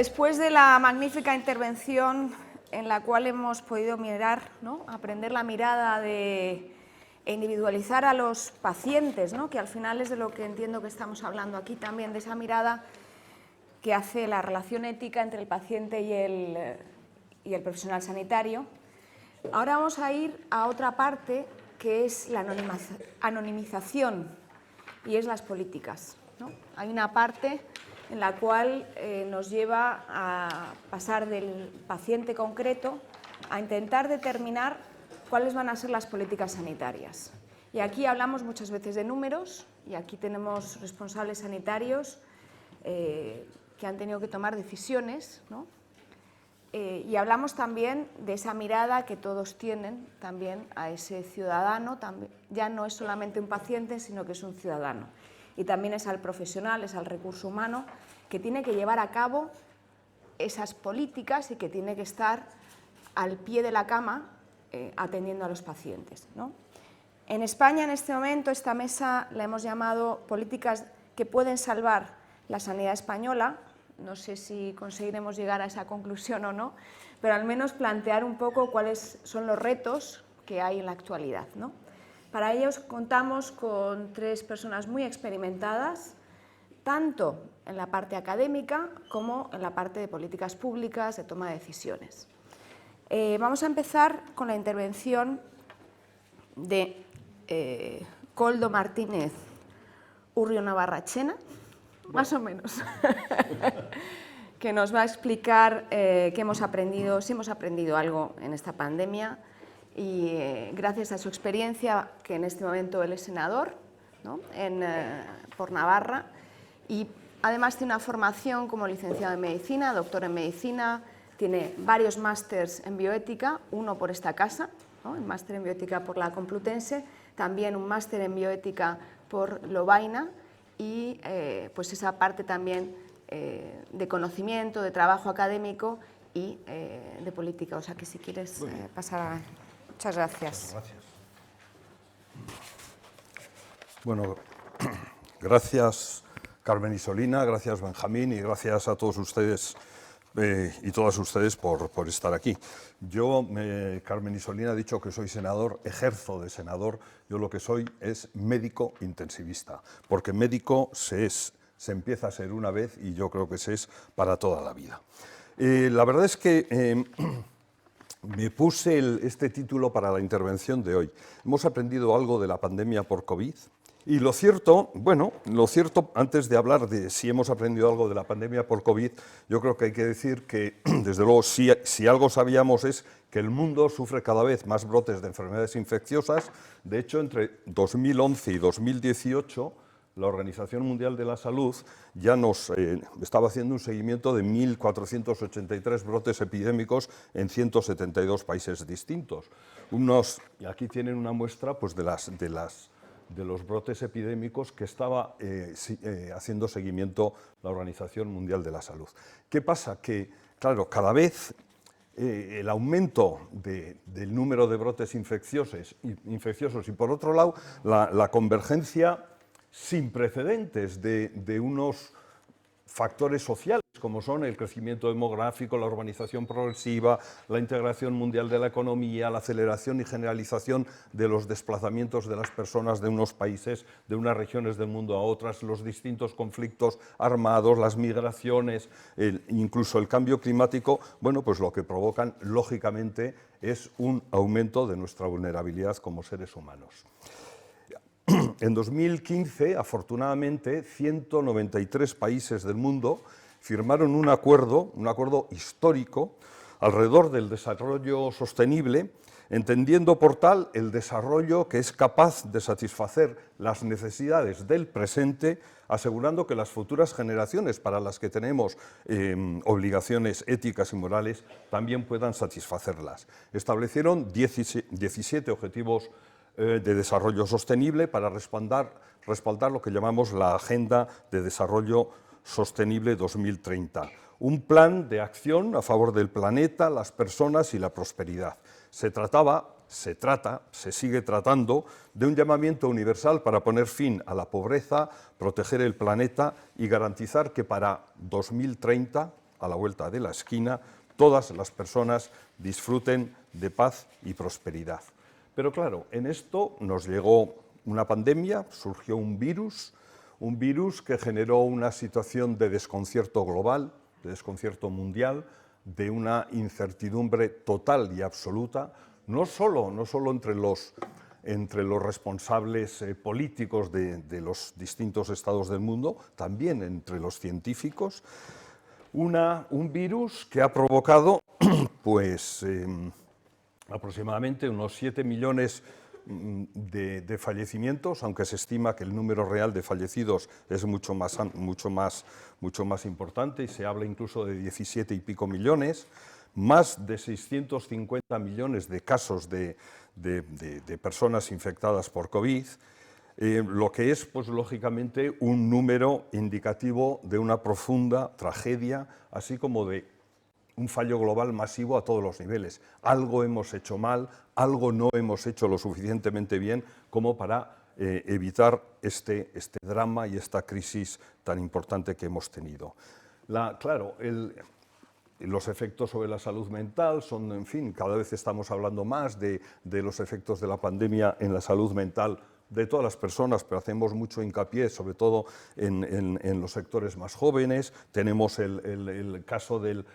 Después de la magnífica intervención en la cual hemos podido mirar, ¿no?, aprender la mirada e individualizar a los pacientes, ¿no?, que al final es de lo que entiendo que estamos hablando aquí también, de esa mirada que hace la relación ética entre el paciente y el profesional sanitario. Ahora vamos a ir a otra parte que es la anonimización y es las políticas, ¿no? Hay una parte en la cual nos lleva a pasar del paciente concreto a intentar determinar cuáles van a ser las políticas sanitarias. Y aquí hablamos muchas veces de números y aquí tenemos responsables sanitarios que han tenido que tomar decisiones, ¿no? Y hablamos también de esa mirada que todos tienen también a ese ciudadano, ya no es solamente un paciente, sino que es un ciudadano. Y también es al profesional, es al recurso humano, que tiene que llevar a cabo esas políticas y que tiene que estar al pie de la cama atendiendo a los pacientes, ¿no? En España, en este momento, esta mesa la hemos llamado políticas que pueden salvar la sanidad española. No sé si conseguiremos llegar a esa conclusión o no, pero al menos plantear un poco cuáles son los retos que hay en la actualidad, ¿no? Para ello contamos con tres personas muy experimentadas, tanto en la parte académica como en la parte de políticas públicas, de toma de decisiones. Vamos a empezar con la intervención de Koldo Martínez Urrionabarrachena, más o menos, que nos va a explicar qué hemos aprendido, si hemos aprendido algo en esta pandemia y gracias a su experiencia, que en este momento él es senador, ¿no?, por Navarra, y además tiene una formación como licenciado en Medicina, doctor en Medicina, tiene varios másters en bioética, uno por esta casa, ¿no?, el máster en bioética por la Complutense, también un máster en bioética por Lovaina, y pues esa parte también de conocimiento, de trabajo académico y de política. O sea que si quieres pasar a... Muchas gracias. Gracias. Bueno, gracias Carmen Isolina, gracias Benjamín y gracias a todos ustedes y todas ustedes por estar aquí. Yo, Carmen Isolina, ha dicho que soy senador, ejerzo de senador, yo lo que soy es médico intensivista, porque médico se empieza a ser una vez y yo creo que se es para toda la vida. La verdad es que me puse este título para la intervención de hoy. Hemos aprendido algo de la pandemia por COVID. Y lo cierto, antes de hablar de si hemos aprendido algo de la pandemia por COVID, yo creo que hay que decir que, desde luego, si algo sabíamos es que el mundo sufre cada vez más brotes de enfermedades infecciosas. De hecho, entre 2011 y 2018, la Organización Mundial de la Salud ya nos estaba haciendo un seguimiento de 1.483 brotes epidémicos en 172 países distintos. Y aquí tienen una muestra pues, de los brotes epidémicos que estaba haciendo seguimiento la Organización Mundial de la Salud. ¿Qué pasa? Que, claro, cada vez el aumento del número de brotes infecciosos y, por otro lado, la convergencia sin precedentes de unos factores sociales, como son el crecimiento demográfico, la urbanización progresiva, la integración mundial de la economía, la aceleración y generalización de los desplazamientos de las personas de unos países, de unas regiones del mundo a otras, los distintos conflictos armados, las migraciones, incluso el cambio climático, bueno, pues lo que provocan, lógicamente, es un aumento de nuestra vulnerabilidad como seres humanos. En 2015, afortunadamente, 193 países del mundo firmaron un acuerdo histórico alrededor del desarrollo sostenible, entendiendo por tal el desarrollo que es capaz de satisfacer las necesidades del presente, asegurando que las futuras generaciones para las que tenemos obligaciones éticas y morales también puedan satisfacerlas. Establecieron 17 objetivos de desarrollo sostenible para respaldar lo que llamamos la Agenda de Desarrollo Sostenible 2030, un plan de acción a favor del planeta, las personas y la prosperidad. Se sigue tratando de un llamamiento universal para poner fin a la pobreza, proteger el planeta y garantizar que para 2030, a la vuelta de la esquina, todas las personas disfruten de paz y prosperidad. Pero claro, en esto nos llegó una pandemia, surgió un virus que generó una situación de desconcierto global, de desconcierto mundial, de una incertidumbre total y absoluta, no solo entre los responsables políticos de los distintos estados del mundo, también entre los científicos, un virus que ha provocado pues, aproximadamente unos 7 millones de fallecimientos, aunque se estima que el número real de fallecidos es mucho más importante, y se habla incluso de 17 y pico millones, más de 650 millones de casos de personas infectadas por COVID, lo que es, pues, lógicamente, un número indicativo de una profunda tragedia, así como de un fallo global masivo a todos los niveles. Algo hemos hecho mal, algo no hemos hecho lo suficientemente bien como para evitar este drama y esta crisis tan importante que hemos tenido. Claro, los efectos sobre la salud mental son, en fin, cada vez estamos hablando más de los efectos de la pandemia en la salud mental de todas las personas, pero hacemos mucho hincapié, sobre todo en los sectores más jóvenes. Tenemos el caso del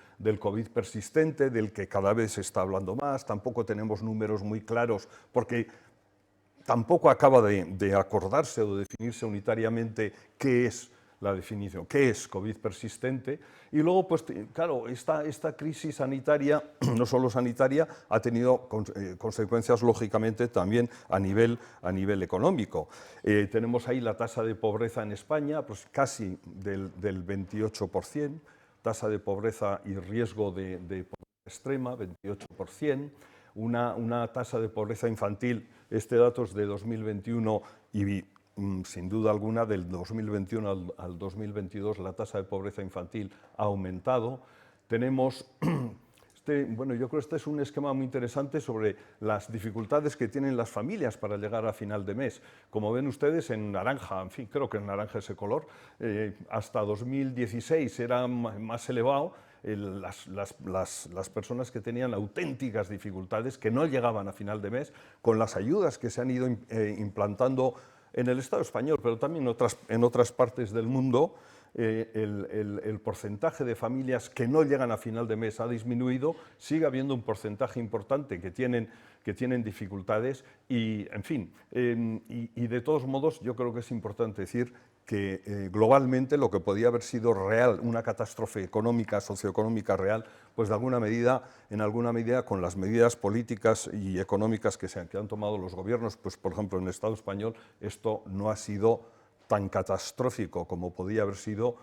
COVID persistente, del que cada vez se está hablando más. Tampoco tenemos números muy claros, porque tampoco acaba de acordarse o de definirse unitariamente qué es la definición, qué es COVID persistente. Y luego, pues claro, esta crisis sanitaria, no solo sanitaria, ha tenido consecuencias, lógicamente, también a nivel económico. Tenemos ahí la tasa de pobreza en España, pues casi del 28%, tasa de pobreza y riesgo de pobreza extrema, 28%, una tasa de pobreza infantil, este dato es de 2021 y sin duda alguna, del 2021 al 2022, la tasa de pobreza infantil ha aumentado. Tenemos, bueno, yo creo que este es un esquema muy interesante sobre las dificultades que tienen las familias para llegar a final de mes. Como ven ustedes, en naranja, en fin, creo que en naranja ese color, hasta 2016 era más elevado. Las personas que tenían auténticas dificultades, que no llegaban a final de mes, con las ayudas que se han ido implantando en el Estado español, pero también en otras partes del mundo, el porcentaje de familias que no llegan a final de mes ha disminuido. Sigue habiendo un porcentaje importante que tienen dificultades y, en fin, y de todos modos yo creo que es importante decir que globalmente lo que podía haber sido real, una catástrofe económica, socioeconómica real, pues en alguna medida con las medidas políticas y económicas que han tomado los gobiernos, pues por ejemplo en el Estado español, esto no ha sido tan catastrófico como podía haber sido,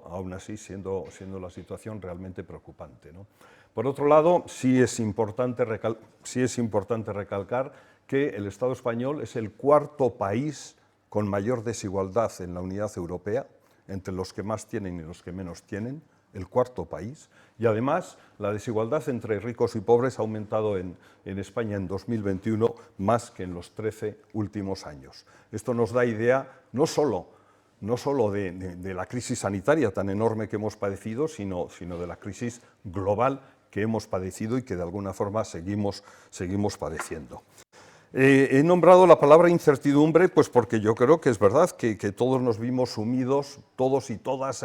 aún así siendo la situación realmente preocupante, ¿no? Por otro lado, sí es importante recalcar que el Estado español es el cuarto país con mayor desigualdad en la unidad europea, entre los que más tienen y los que menos tienen, el cuarto país. Y además, la desigualdad entre ricos y pobres ha aumentado en España en 2021 más que en los 13 últimos años. Esto nos da idea no solo de la crisis sanitaria tan enorme que hemos padecido, sino de la crisis global que hemos padecido y que de alguna forma seguimos padeciendo. He nombrado la palabra incertidumbre pues porque yo creo que es verdad que todos nos vimos sumidos, todos y todas,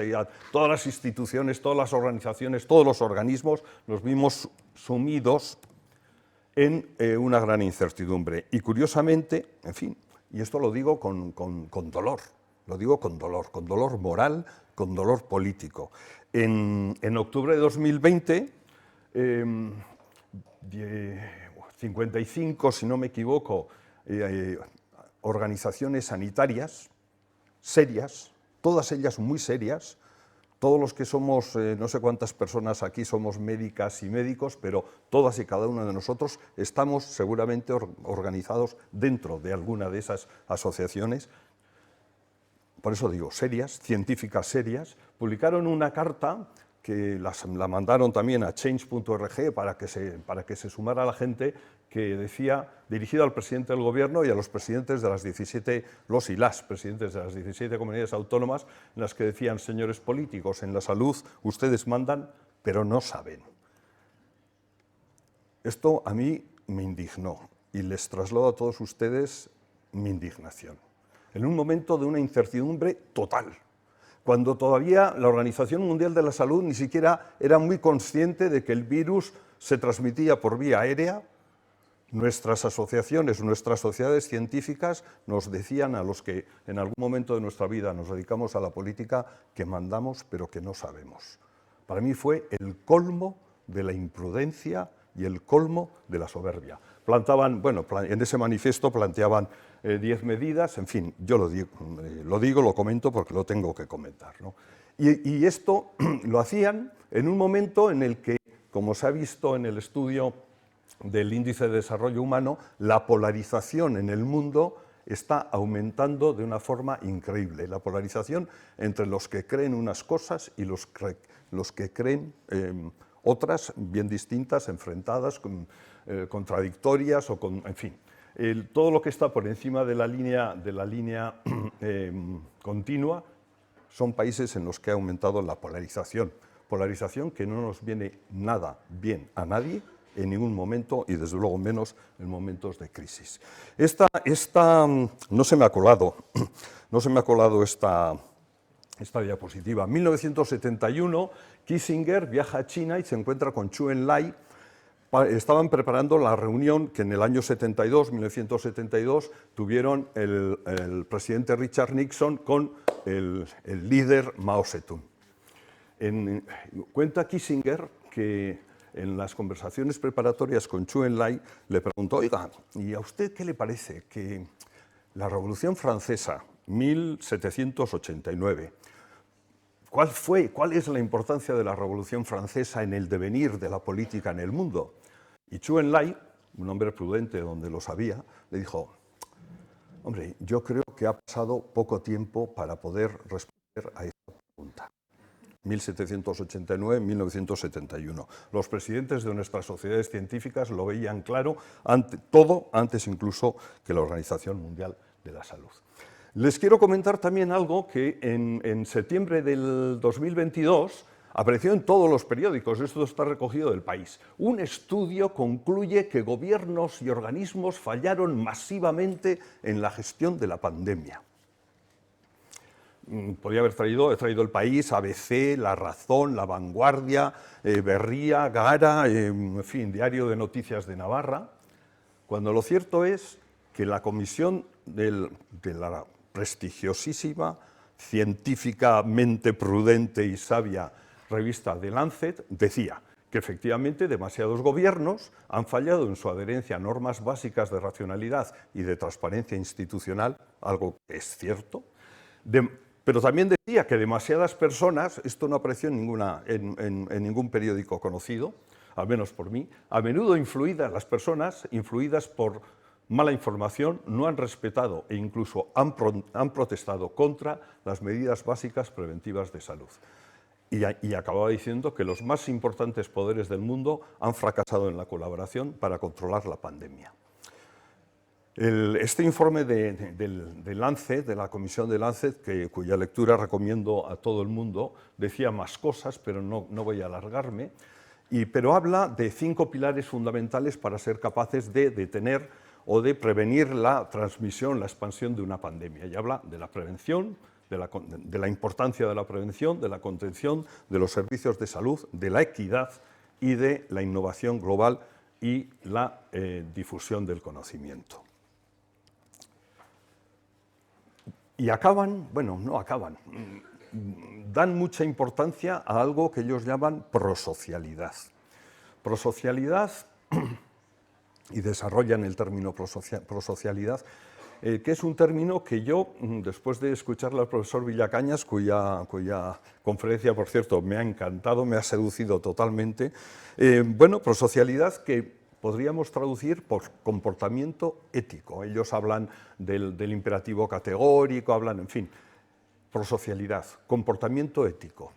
todas las instituciones, todas las organizaciones, todos los organismos, nos vimos sumidos en una gran incertidumbre. Y curiosamente, en fin, y esto lo digo con dolor, con dolor moral, con dolor político. En octubre de 2020, 55, si no me equivoco, organizaciones sanitarias serias, todas ellas muy serias. Todos los que somos, no sé cuántas personas aquí somos médicas y médicos, pero todas y cada uno de nosotros estamos seguramente organizados dentro de alguna de esas asociaciones. Por eso digo, serias, científicas serias, publicaron una carta que la mandaron también a change.org para que se sumara la gente, que decía, dirigido al presidente del gobierno y a los presidentes de las 17, los y las presidentes de las 17 comunidades autónomas, en las que decían: señores políticos, en la salud ustedes mandan, pero no saben. Esto a mí me indignó y les traslado a todos ustedes mi indignación. En un momento de una incertidumbre total, cuando todavía la Organización Mundial de la Salud ni siquiera era muy consciente de que el virus se transmitía por vía aérea, nuestras asociaciones, nuestras sociedades científicas nos decían, a los que en algún momento de nuestra vida nos dedicamos a la política, que mandamos pero que no sabemos. Para mí fue el colmo de la imprudencia y el colmo de la soberbia. En ese manifiesto planteaban 10 medidas, en fin, yo lo comento porque lo tengo que comentar, ¿no? Y esto lo hacían en un momento en el que, como se ha visto en el estudio del Índice de Desarrollo Humano, la polarización en el mundo está aumentando de una forma increíble. La polarización entre los que creen unas cosas y los que creen otras bien distintas, enfrentadas, contradictorias, en fin. Todo lo que está por encima de la línea continua son países en los que ha aumentado la polarización que no nos viene nada bien a nadie en ningún momento, y desde luego menos en momentos de crisis. No se me ha colado esta diapositiva. En 1971, Kissinger viaja a China y se encuentra con Zhou Enlai. Estaban preparando la reunión que en el año 1972, tuvieron el presidente Richard Nixon con el líder Mao Zedong. Cuenta Kissinger que en las conversaciones preparatorias con Zhou Enlai le preguntó: oiga, ¿y a usted qué le parece que la Revolución Francesa, 1789, ¿cuál es la importancia de la Revolución Francesa en el devenir de la política en el mundo? Y Zhou Enlai, un hombre prudente donde lo sabía, le dijo: hombre, yo creo que ha pasado poco tiempo para poder responder a esta pregunta. 1789-1971. Los presidentes de nuestras sociedades científicas lo veían claro, antes incluso que la Organización Mundial de la Salud. Les quiero comentar también algo que en septiembre del 2022 apareció en todos los periódicos, esto está recogido del País. Un estudio concluye que gobiernos y organismos fallaron masivamente en la gestión de la pandemia. Podría haber he traído El País, ABC, La Razón, La Vanguardia, Berría, Gara, en fin, Diario de Noticias de Navarra, cuando lo cierto es que la comisión de la prestigiosísima, científicamente prudente y sabia revista The Lancet decía que efectivamente demasiados gobiernos han fallado en su adherencia a normas básicas de racionalidad y de transparencia institucional, algo que es cierto, pero también decía que demasiadas personas, esto no apareció en ningún periódico conocido, al menos por mí, a menudo las personas influidas por mala información no han respetado e incluso han protestado contra las medidas básicas preventivas de salud. Y acababa diciendo que los más importantes poderes del mundo han fracasado en la colaboración para controlar la pandemia. Este informe de Lancet, de la comisión de Lancet, cuya lectura recomiendo a todo el mundo, decía más cosas, pero no voy a alargarme, pero habla de 5 pilares fundamentales para ser capaces de detener o de prevenir la transmisión, la expansión de una pandemia. Y habla de la prevención, de la importancia de la prevención, de la contención, de los servicios de salud, de la equidad y de la innovación global y la difusión del conocimiento. Y dan mucha importancia a algo que ellos llaman prosocialidad. Prosocialidad, y desarrollan el término prosocialidad, que es un término que yo, después de escucharle al profesor Villacañas, cuya conferencia, por cierto, me ha encantado, me ha seducido totalmente, prosocialidad que podríamos traducir por comportamiento ético. Ellos hablan del imperativo categórico, en fin, prosocialidad, comportamiento ético.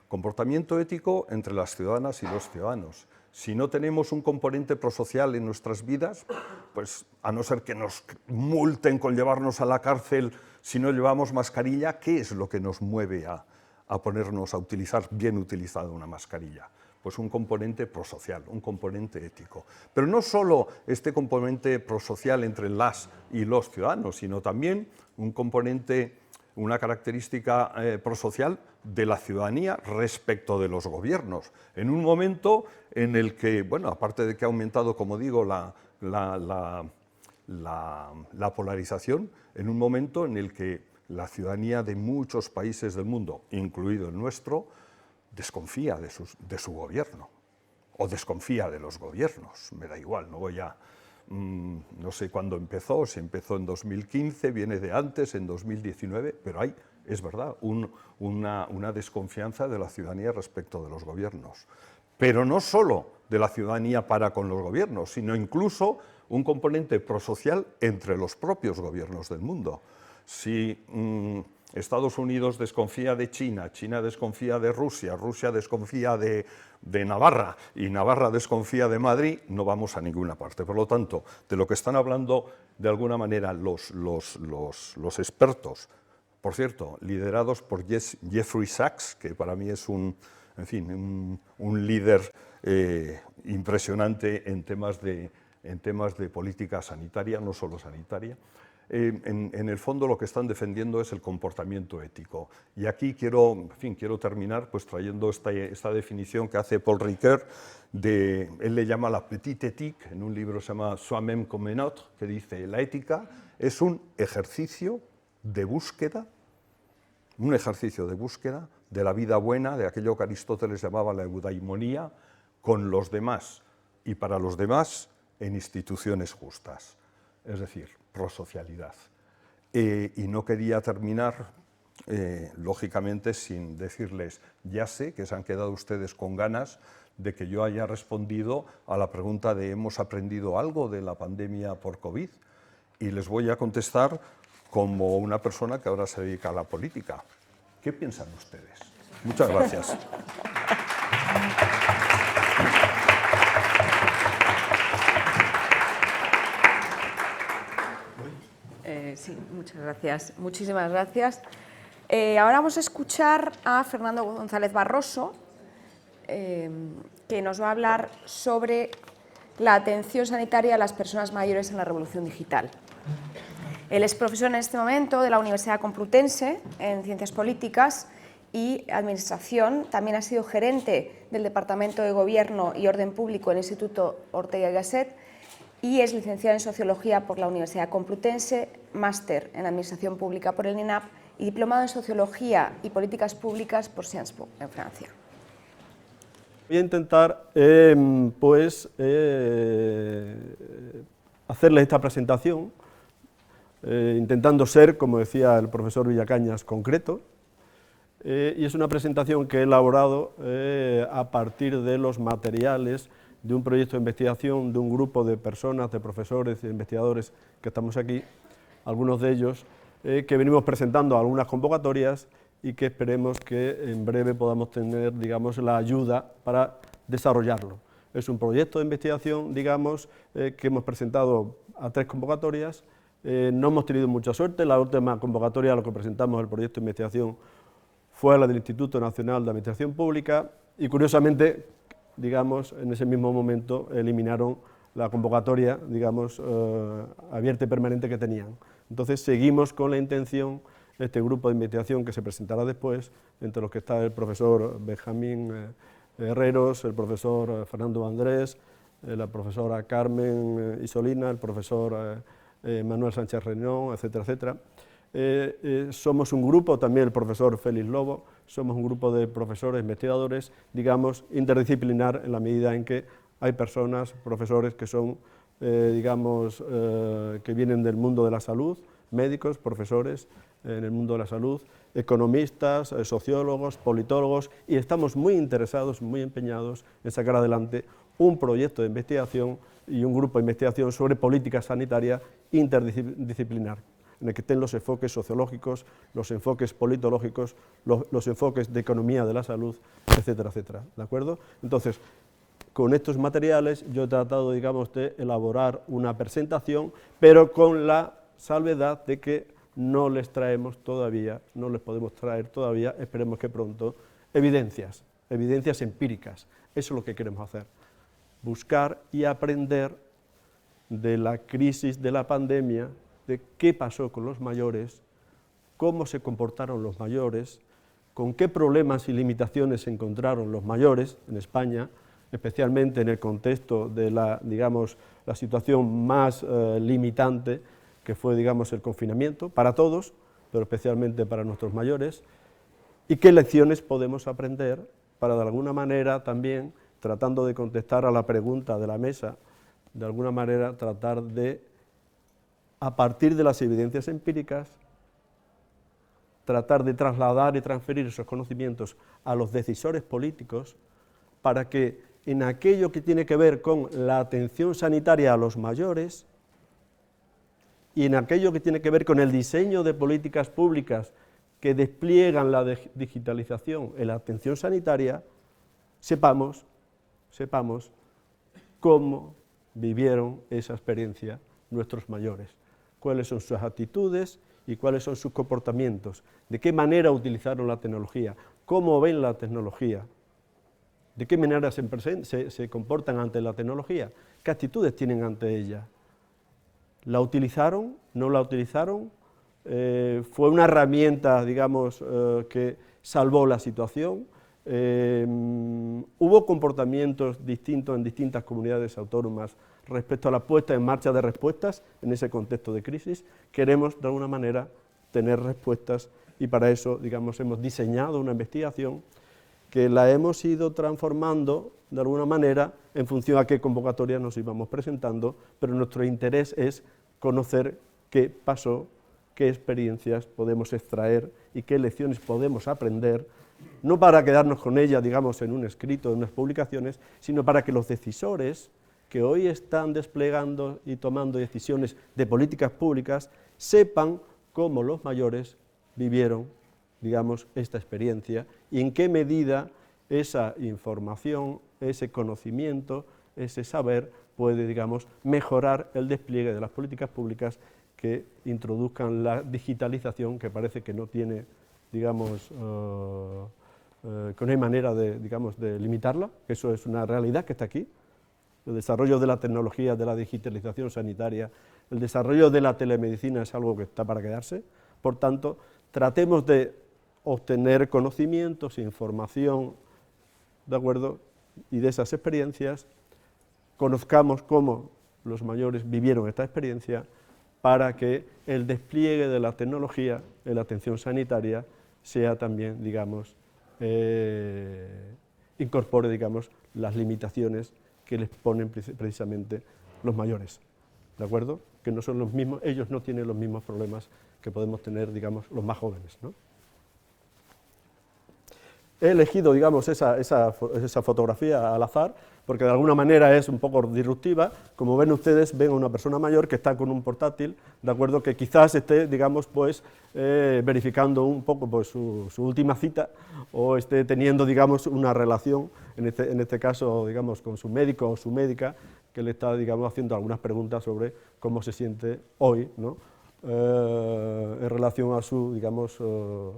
Comportamiento ético entre las ciudadanas y los ciudadanos. Si no tenemos un componente prosocial en nuestras vidas, pues a no ser que nos multen con llevarnos a la cárcel si no llevamos mascarilla, ¿qué es lo que nos mueve a ponernos a utilizar bien utilizada una mascarilla? Pues un componente prosocial, un componente ético. Pero no solo este componente prosocial entre las y los ciudadanos, sino también un componente, una característica prosocial de la ciudadanía respecto de los gobiernos. En un momento en el que, bueno, aparte de que ha aumentado, como digo, la polarización, en un momento en el que la ciudadanía de muchos países del mundo, incluido el nuestro, desconfía de su gobierno, o desconfía de los gobiernos, me da igual, no voy a... no sé cuándo empezó, si empezó en 2015, viene de antes, en 2019, pero hay, es verdad, una desconfianza de la ciudadanía respecto de los gobiernos. Pero no solo de la ciudadanía para con los gobiernos, sino incluso un componente prosocial entre los propios gobiernos del mundo. Si Estados Unidos desconfía de China, China desconfía de Rusia, Rusia desconfía de Navarra y Navarra desconfía de Madrid, no vamos a ninguna parte. Por lo tanto, de lo que están hablando de alguna manera los expertos, por cierto, liderados por Jeffrey Sachs, que para mí es un líder impresionante en temas de política sanitaria, no solo sanitaria. En el fondo lo que están defendiendo es el comportamiento ético. Y aquí quiero terminar pues, trayendo esta definición que hace Paul Ricoeur, él le llama la petite éthique, en un libro se llama Soi-même comme un autre, que dice: la ética es un ejercicio de búsqueda de la vida buena, de aquello que Aristóteles llamaba la eudaimonía, con los demás y para los demás en instituciones justas. Es decir, prosocialidad. Y no quería terminar, lógicamente, sin decirles, ya sé que se han quedado ustedes con ganas de que yo haya respondido a la pregunta de ¿hemos aprendido algo de la pandemia por COVID? Y les voy a contestar como una persona que ahora se dedica a la política. ¿Qué piensan ustedes? Muchas gracias. Sí, muchas gracias. Muchísimas gracias. Ahora vamos a escuchar a Fernando González Barroso, que nos va a hablar sobre la atención sanitaria a las personas mayores en la revolución digital. Él es profesor en este momento de la Universidad Complutense en Ciencias Políticas y Administración. También ha sido gerente del Departamento de Gobierno y Orden Público en el Instituto Ortega y Gasset y es licenciado en Sociología por la Universidad Complutense, máster en Administración Pública por el INAP y diplomado en Sociología y Políticas Públicas por Sciences Po, en Francia. Voy a intentar hacerles esta presentación, intentando ser, como decía el profesor Villacañas, concreto, y es una presentación que he elaborado a partir de los materiales de un proyecto de investigación de un grupo de personas, de profesores y de investigadores que estamos aquí, algunos de ellos, que venimos presentando algunas convocatorias y que esperemos que en breve podamos tener, digamos, la ayuda para desarrollarlo. Es un proyecto de investigación, digamos, que hemos presentado a 3 convocatorias. No hemos tenido mucha suerte. La última convocatoria a la que presentamos el proyecto de investigación fue la del Instituto Nacional de Administración Pública y, curiosamente, digamos, en ese mismo momento eliminaron la convocatoria, digamos, abierta y permanente que tenían. Entonces seguimos con la intención, este grupo de investigación que se presentará después, entre los que está el profesor Benjamín Herreros, el profesor Fernando Andrés, la profesora Carmen Isolina, el profesor Manuel Sánchez Reñón, etcétera, etcétera. Somos un grupo, también el profesor Félix Lobo, somos un grupo de profesores, investigadores, digamos, interdisciplinar en la medida en que hay personas, profesores que son, digamos, que vienen del mundo de la salud, médicos, profesores en el mundo de la salud, economistas, sociólogos, politólogos, y estamos muy interesados, muy empeñados en sacar adelante un proyecto de investigación y un grupo de investigación sobre política sanitaria interdisciplinar. en el que estén los enfoques sociológicos, los enfoques politológicos, los enfoques de economía de la salud, etcétera, etcétera, ¿de acuerdo? Entonces, con estos materiales yo he tratado, digamos, de elaborar una presentación, pero con la salvedad de que no les traemos todavía, no les podemos traer todavía, esperemos que pronto, evidencias empíricas. Eso es lo que queremos hacer, buscar y aprender de la crisis de la pandemia, de qué pasó con los mayores, cómo se comportaron los mayores, con qué problemas y limitaciones se encontraron los mayores en España, especialmente en el contexto de la, digamos, la situación más limitante, que fue, digamos, el confinamiento, para todos, pero especialmente para nuestros mayores, y qué lecciones podemos aprender para, de alguna manera, también, tratando de contestar a la pregunta de la mesa, de alguna manera tratar de, a partir de las evidencias empíricas, tratar de trasladar y transferir esos conocimientos a los decisores políticos para que en aquello que tiene que ver con la atención sanitaria a los mayores y en aquello que tiene que ver con el diseño de políticas públicas que despliegan la digitalización en la atención sanitaria, sepamos cómo vivieron esa experiencia nuestros mayores, cuáles son sus actitudes y cuáles son sus comportamientos, de qué manera utilizaron la tecnología, cómo ven la tecnología, de qué manera se comportan ante la tecnología, qué actitudes tienen ante ella. ¿La utilizaron? ¿No la utilizaron? ¿Fue una herramienta, digamos, que salvó la situación? ¿Hubo comportamientos distintos en distintas comunidades autónomas respecto a la puesta en marcha de respuestas en ese contexto de crisis? Queremos, de alguna manera, tener respuestas y para eso, digamos, hemos diseñado una investigación que la hemos ido transformando, de alguna manera, en función a qué convocatoria nos íbamos presentando, pero nuestro interés es conocer qué pasó, qué experiencias podemos extraer y qué lecciones podemos aprender, no para quedarnos con ellas, digamos, en un escrito, en unas publicaciones, sino para que los decisores que hoy están desplegando y tomando decisiones de políticas públicas sepan cómo los mayores vivieron, digamos, esta experiencia y en qué medida esa información, ese conocimiento, ese saber puede, digamos, mejorar el despliegue de las políticas públicas que introduzcan la digitalización, que parece que no tiene, digamos, que no hay manera de, digamos, de limitarla, que eso es una realidad que está aquí. El desarrollo de la tecnología, de la digitalización sanitaria, el desarrollo de la telemedicina es algo que está para quedarse. Por tanto, tratemos de obtener conocimientos, información, ¿de acuerdo?, y de esas experiencias, conozcamos cómo los mayores vivieron esta experiencia para que el despliegue de la tecnología en la atención sanitaria sea también, digamos, incorpore, digamos, las limitaciones que les ponen precisamente los mayores, ¿de acuerdo? Que no son los mismos, ellos no tienen los mismos problemas que podemos tener, digamos, los más jóvenes, ¿no? He elegido, digamos, esa fotografía al azar, porque de alguna manera es un poco disruptiva. Como ven ustedes, ven a una persona mayor que está con un portátil, ¿de acuerdo?, que quizás esté, digamos, pues, verificando un poco pues, su última cita, o esté teniendo, digamos, una relación, en este caso, digamos, con su médico o su médica, que le está, digamos, haciendo algunas preguntas sobre cómo se siente hoy, ¿no?, en relación a su, digamos,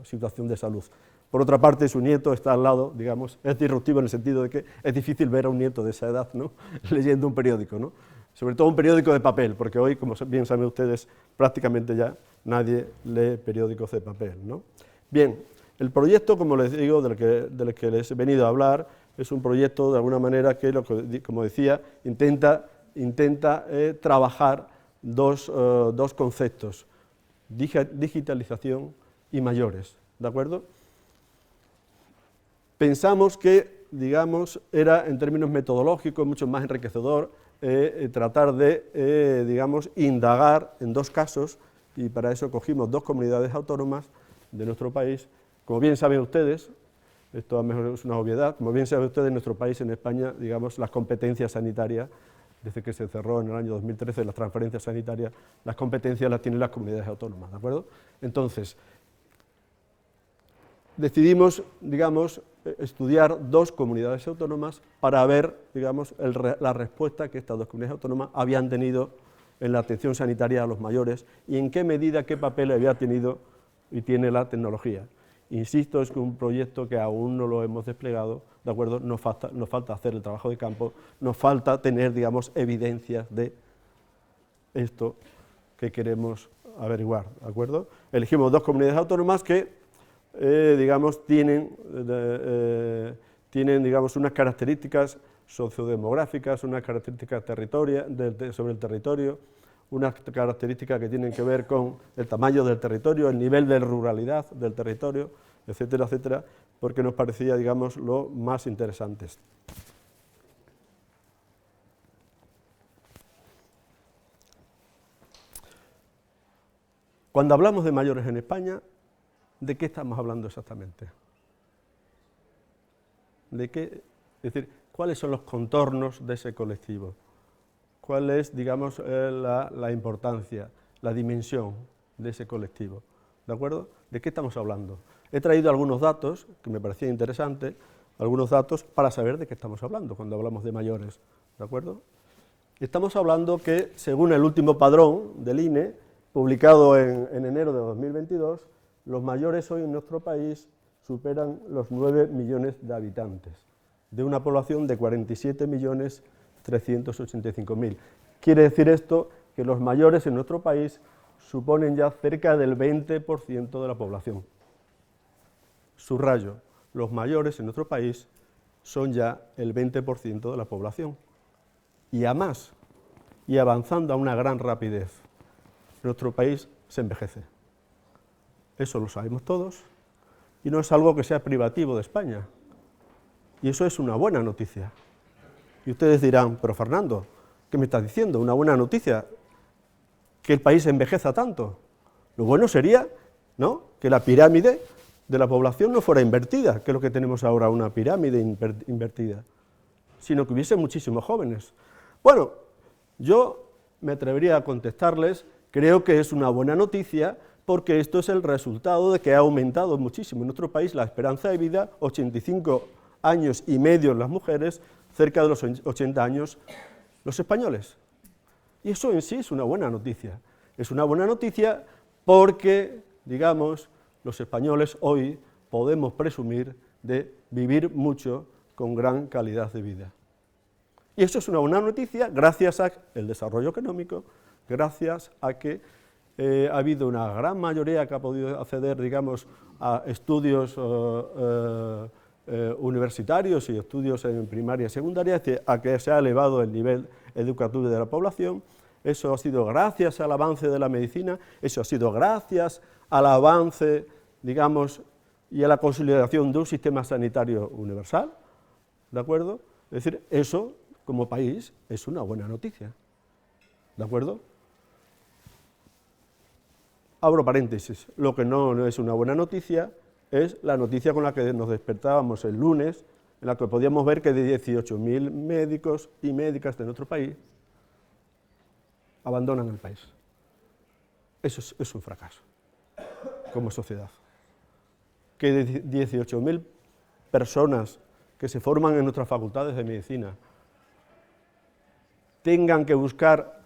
situación de salud. Por otra parte, su nieto está al lado, digamos, es disruptivo en el sentido de que es difícil ver a un nieto de esa edad, ¿no?, leyendo un periódico, ¿no?, sobre todo un periódico de papel, porque hoy, como bien saben ustedes, prácticamente ya nadie lee periódicos de papel, ¿no? Bien, el proyecto, como les digo, del que les he venido a hablar, es un proyecto, de alguna manera, que, como decía, intenta trabajar dos conceptos, digitalización y mayores, ¿de acuerdo? Pensamos que, digamos, era en términos metodológicos mucho más enriquecedor tratar de, digamos, indagar en dos casos, y para eso cogimos dos comunidades autónomas de nuestro país. Como bien saben ustedes, esto a lo mejor es una obviedad, como bien saben ustedes, en nuestro país, en España, digamos, las competencias sanitarias desde que se cerró en el año 2013 las transferencias sanitarias, las competencias las tienen las comunidades autónomas, ¿de acuerdo? Entonces, decidimos, digamos, estudiar 2 comunidades autónomas para ver, digamos, la respuesta que estas 2 comunidades autónomas habían tenido en la atención sanitaria a los mayores y en qué medida, qué papel había tenido y tiene la tecnología. Insisto, es que un proyecto que aún no lo hemos desplegado, ¿de acuerdo? Nos falta hacer el trabajo de campo, nos falta tener, digamos, evidencias de esto que queremos averiguar, ¿de acuerdo? Elegimos 2 comunidades autónomas que, digamos, tienen, digamos, unas características sociodemográficas, unas características sobre el territorio, unas características que tienen que ver con el tamaño del territorio, el nivel de ruralidad del territorio, etcétera, etcétera, porque nos parecía, digamos, lo más interesante. Cuando hablamos de mayores en España, ¿de qué estamos hablando exactamente? ¿De qué? Es decir, ¿cuáles son los contornos de ese colectivo? ¿Cuál es, digamos, la importancia, la dimensión de ese colectivo? ¿De acuerdo? ¿De qué estamos hablando? He traído algunos datos que me parecían interesantes, algunos datos para saber de qué estamos hablando cuando hablamos de mayores. ¿De acuerdo? Estamos hablando que, según el último padrón del INE, publicado en enero de 2022, los mayores hoy en nuestro país superan los 9 millones de habitantes, de una población de 47.385.000. Quiere decir esto que los mayores en nuestro país suponen ya cerca del 20% de la población. Subrayo, los mayores en nuestro país son ya el 20% de la población. Y a más, y avanzando a una gran rapidez, nuestro país se envejece. Eso lo sabemos todos, y no es algo que sea privativo de España. Y eso es una buena noticia. Y ustedes dirán, pero Fernando, ¿qué me estás diciendo? ¿Una buena noticia? ¿Que el país envejeza tanto? Lo bueno sería, ¿no?, que la pirámide de la población no fuera invertida, que es lo que tenemos ahora, una pirámide invertida, sino que hubiese muchísimos jóvenes. Bueno, yo me atrevería a contestarles, creo que es una buena noticia, porque esto es el resultado de que ha aumentado muchísimo en nuestro país la esperanza de vida, 85 años y medio en las mujeres, cerca de los 80 años los españoles. Y eso en sí es una buena noticia. Es una buena noticia porque, digamos, los españoles hoy podemos presumir de vivir mucho con gran calidad de vida. Y eso es una buena noticia gracias al desarrollo económico, gracias a que ha habido una gran mayoría que ha podido acceder, digamos, a estudios universitarios y estudios en primaria y secundaria, a que se ha elevado el nivel educativo de la población. Eso ha sido gracias al avance de la medicina, eso ha sido gracias al avance, digamos, y a la consolidación de un sistema sanitario universal, ¿de acuerdo? Es decir, eso, como país, es una buena noticia, ¿de acuerdo? Abro paréntesis, lo que no es una buena noticia es la noticia con la que nos despertábamos el lunes, en la que podíamos ver que de 18.000 médicos y médicas de nuestro país abandonan el país. Eso es un fracaso, como sociedad. Que de 18.000 personas que se forman en nuestras facultades de medicina tengan que buscar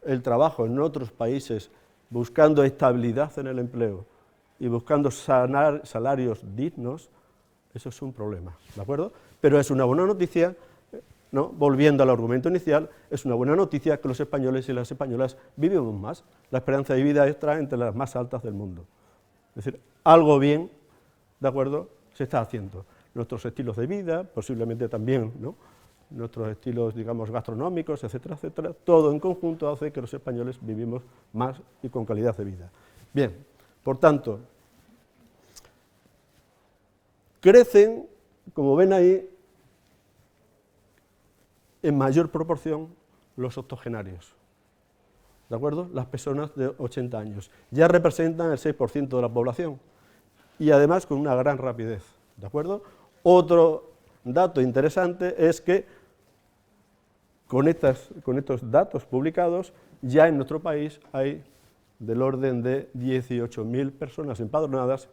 el trabajo en otros países buscando estabilidad en el empleo y buscando salarios dignos, eso es un problema, ¿de acuerdo? Pero es una buena noticia, ¿no?, volviendo al argumento inicial, es una buena noticia que los españoles y las españolas vivimos más. La esperanza de vida está entre las más altas del mundo. Es decir, algo bien, ¿de acuerdo?, se está haciendo. Nuestros estilos de vida, posiblemente también, ¿no?, nuestros estilos, digamos, gastronómicos, etcétera, etcétera, todo en conjunto hace que los españoles vivimos más y con calidad de vida. Bien, por tanto, crecen, como ven ahí, en mayor proporción los octogenarios, ¿de acuerdo? Las personas de 80 años. Ya representan el 6% de la población y además con una gran rapidez, ¿de acuerdo? Otro dato interesante es que con estos datos publicados, ya en nuestro país hay del orden de 18.000 personas empadronadas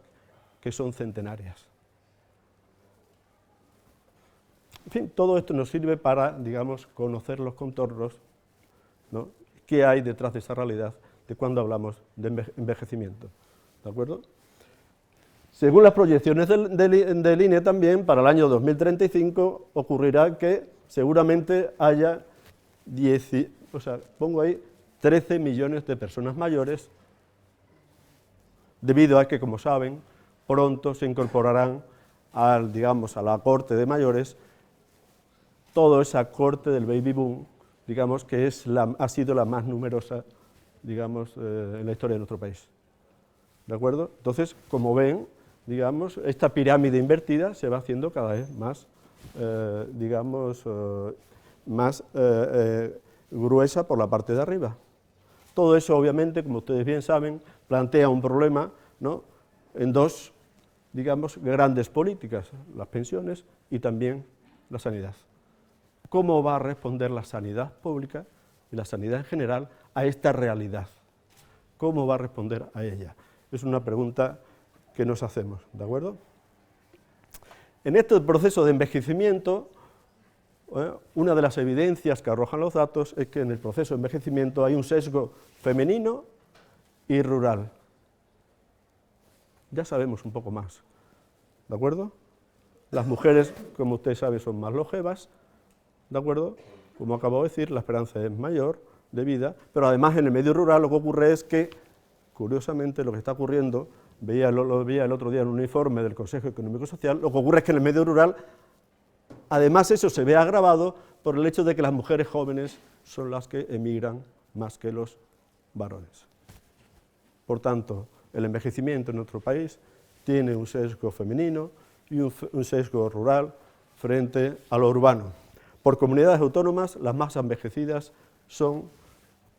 que son centenarias. En fin, todo esto nos sirve para, digamos, conocer los contornos, ¿no?, que hay detrás de esa realidad de cuando hablamos de envejecimiento. ¿De acuerdo? Según las proyecciones del INE también, para el año 2035 ocurrirá que seguramente haya 13 millones de personas mayores, debido a que, como saben, pronto se incorporarán a la corte de mayores, toda esa corte del baby boom, digamos, que ha sido la más numerosa, digamos, en la historia de nuestro país. ¿De acuerdo? Entonces, como ven, digamos, esta pirámide invertida se va haciendo cada vez más, gruesa por la parte de arriba. Todo eso, obviamente, como ustedes bien saben, plantea un problema, ¿no?, en dos, digamos, grandes políticas, las pensiones y también la sanidad. ¿Cómo va a responder la sanidad pública y la sanidad en general a esta realidad? ¿Cómo va a responder a ella? Es una pregunta que nos hacemos, ¿de acuerdo? En este proceso de envejecimiento, una de las evidencias que arrojan los datos es que en el proceso de envejecimiento hay un sesgo femenino y rural. Ya sabemos un poco más, ¿de acuerdo? Las mujeres, como usted sabe, son más longevas, ¿de acuerdo? Como acabo de decir, la esperanza es mayor de vida, pero además en el medio rural lo que ocurre es que, curiosamente, lo que está ocurriendo, lo veía el otro día en un informe del Consejo Económico y Social, lo que ocurre es que en el medio rural, además eso se ve agravado por el hecho de que las mujeres jóvenes son las que emigran más que los varones. Por tanto, el envejecimiento en nuestro país tiene un sesgo femenino y un sesgo rural frente a lo urbano. Por comunidades autónomas, las más envejecidas son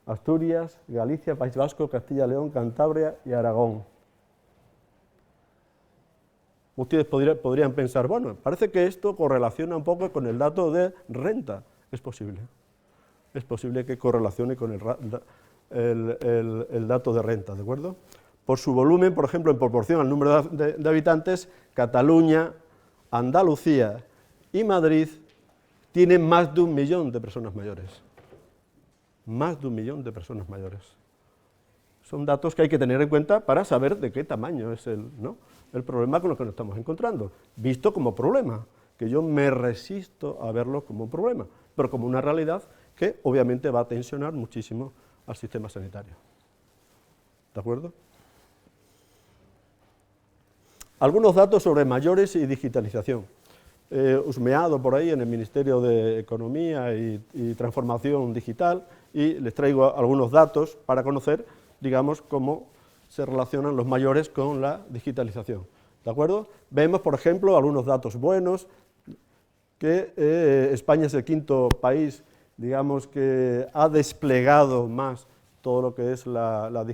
Asturias, Galicia, País Vasco, Castilla y León, Cantabria y Aragón. Ustedes podrían pensar, bueno, parece que esto correlaciona un poco con el dato de renta. Es posible que correlacione con el dato de renta, ¿de acuerdo? Por su volumen, por ejemplo, en proporción al número de habitantes, Cataluña, Andalucía y Madrid tienen más de 1 millón de personas mayores. Más de 1 millón de personas mayores. Son datos que hay que tener en cuenta para saber de qué tamaño es el problema con el que nos estamos encontrando, visto como problema, que yo me resisto a verlo como un problema, pero como una realidad que obviamente va a tensionar muchísimo al sistema sanitario. ¿De acuerdo? Algunos datos sobre mayores y digitalización. Husmeado por ahí en el Ministerio de Economía y Transformación Digital, y les traigo algunos datos para conocer, digamos, cómo se relacionan los mayores con la digitalización. ¿De acuerdo? Vemos, por ejemplo, algunos datos buenos, que España es el 5º país, digamos, que ha desplegado más todo lo que es la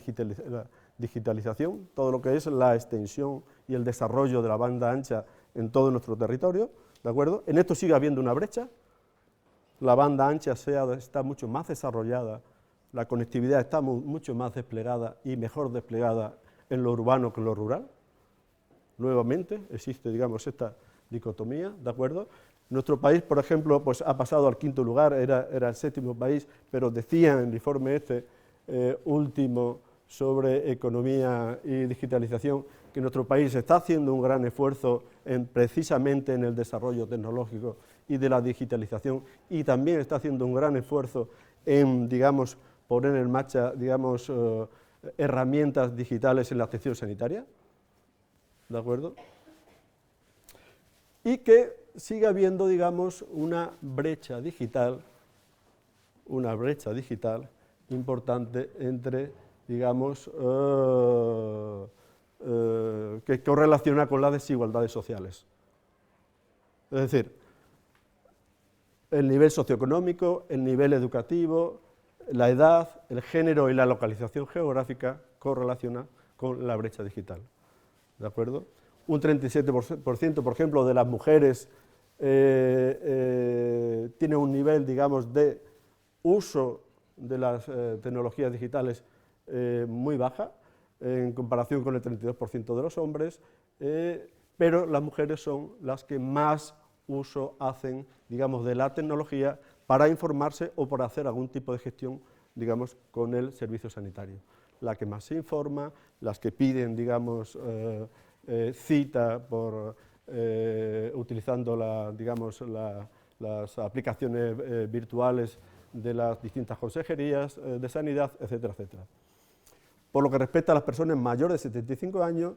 digitalización, todo lo que es la extensión y el desarrollo de la banda ancha en todo nuestro territorio, ¿de acuerdo? En esto sigue habiendo una brecha, la banda ancha está mucho más desarrollada, la conectividad está mucho más desplegada y mejor desplegada en lo urbano que en lo rural. Nuevamente existe, digamos, esta dicotomía, ¿de acuerdo? Nuestro país, por ejemplo, pues ha pasado al 5º lugar, era el 7º país, pero decía en el informe último sobre economía y digitalización que nuestro país está haciendo un gran esfuerzo precisamente en el desarrollo tecnológico y de la digitalización, y también está haciendo un gran esfuerzo en, digamos, poner en marcha, digamos, herramientas digitales en la atención sanitaria, ¿de acuerdo? Y que sigue habiendo, digamos, una brecha digital importante entre, digamos, que correlaciona con las desigualdades sociales. Es decir, el nivel socioeconómico, el nivel educativo, la edad, el género y la localización geográfica correlacionan con la brecha digital. ¿De acuerdo? Un 37%, por ejemplo, de las mujeres tiene un nivel, digamos, de uso de las tecnologías digitales muy baja, en comparación con el 32% de los hombres, pero las mujeres son las que más uso hacen, digamos, de la tecnología para informarse o para hacer algún tipo de gestión, digamos, con el servicio sanitario. La que más se informa, las que piden, digamos, cita por, utilizando las aplicaciones virtuales de las distintas consejerías de sanidad, etcétera, etcétera. Por lo que respecta a las personas mayores de 75 años,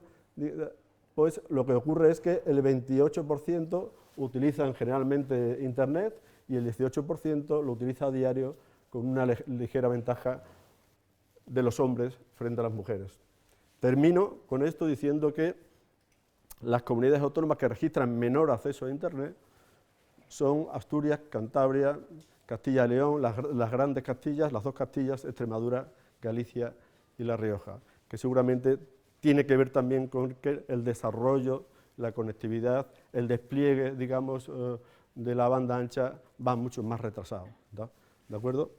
pues lo que ocurre es que el 28% utilizan generalmente Internet y el 18% lo utiliza a diario, con una ligera ventaja de los hombres frente a las mujeres. Termino con esto diciendo que las comunidades autónomas que registran menor acceso a Internet son Asturias, Cantabria, Castilla y León, las grandes Castillas, las dos Castillas, Extremadura, Galicia y La Rioja, que seguramente tiene que ver también con que el desarrollo, la conectividad, el despliegue, digamos, de la banda ancha va mucho más retrasado. ¿De acuerdo?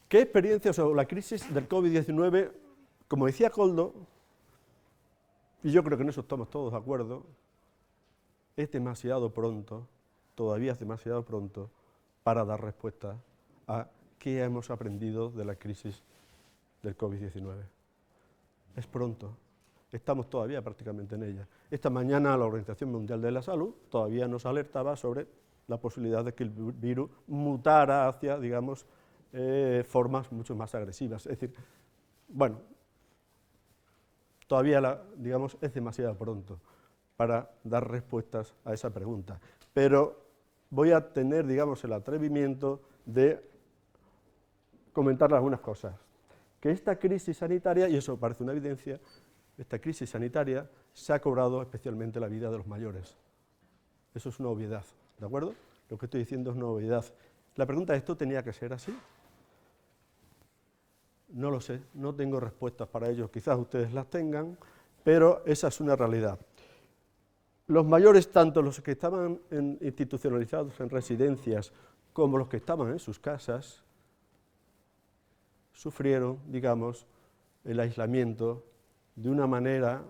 ¿Qué experiencia sobre la crisis del COVID-19? Como decía Koldo, y yo creo que en eso estamos todos de acuerdo, es demasiado pronto, todavía es demasiado pronto, para dar respuesta a qué hemos aprendido de la crisis del COVID-19. Es pronto, estamos todavía prácticamente en ella. Esta mañana la Organización Mundial de la Salud todavía nos alertaba sobre la posibilidad de que el virus mutara hacia, digamos, formas mucho más agresivas. Es decir, bueno, todavía, digamos, es demasiado pronto para dar respuestas a esa pregunta. Pero voy a tener, digamos, el atrevimiento de comentar algunas cosas. Que esta crisis sanitaria, y eso parece una evidencia, esta crisis sanitaria se ha cobrado especialmente la vida de los mayores. Eso es una obviedad, ¿de acuerdo? Lo que estoy diciendo es una obviedad. La pregunta es, ¿esto tenía que ser así? No lo sé, no tengo respuestas para ello, quizás ustedes las tengan, pero esa es una realidad. Los mayores, tanto los que estaban institucionalizados en residencias como los que estaban en sus casas, sufrieron, digamos, el aislamiento de una manera,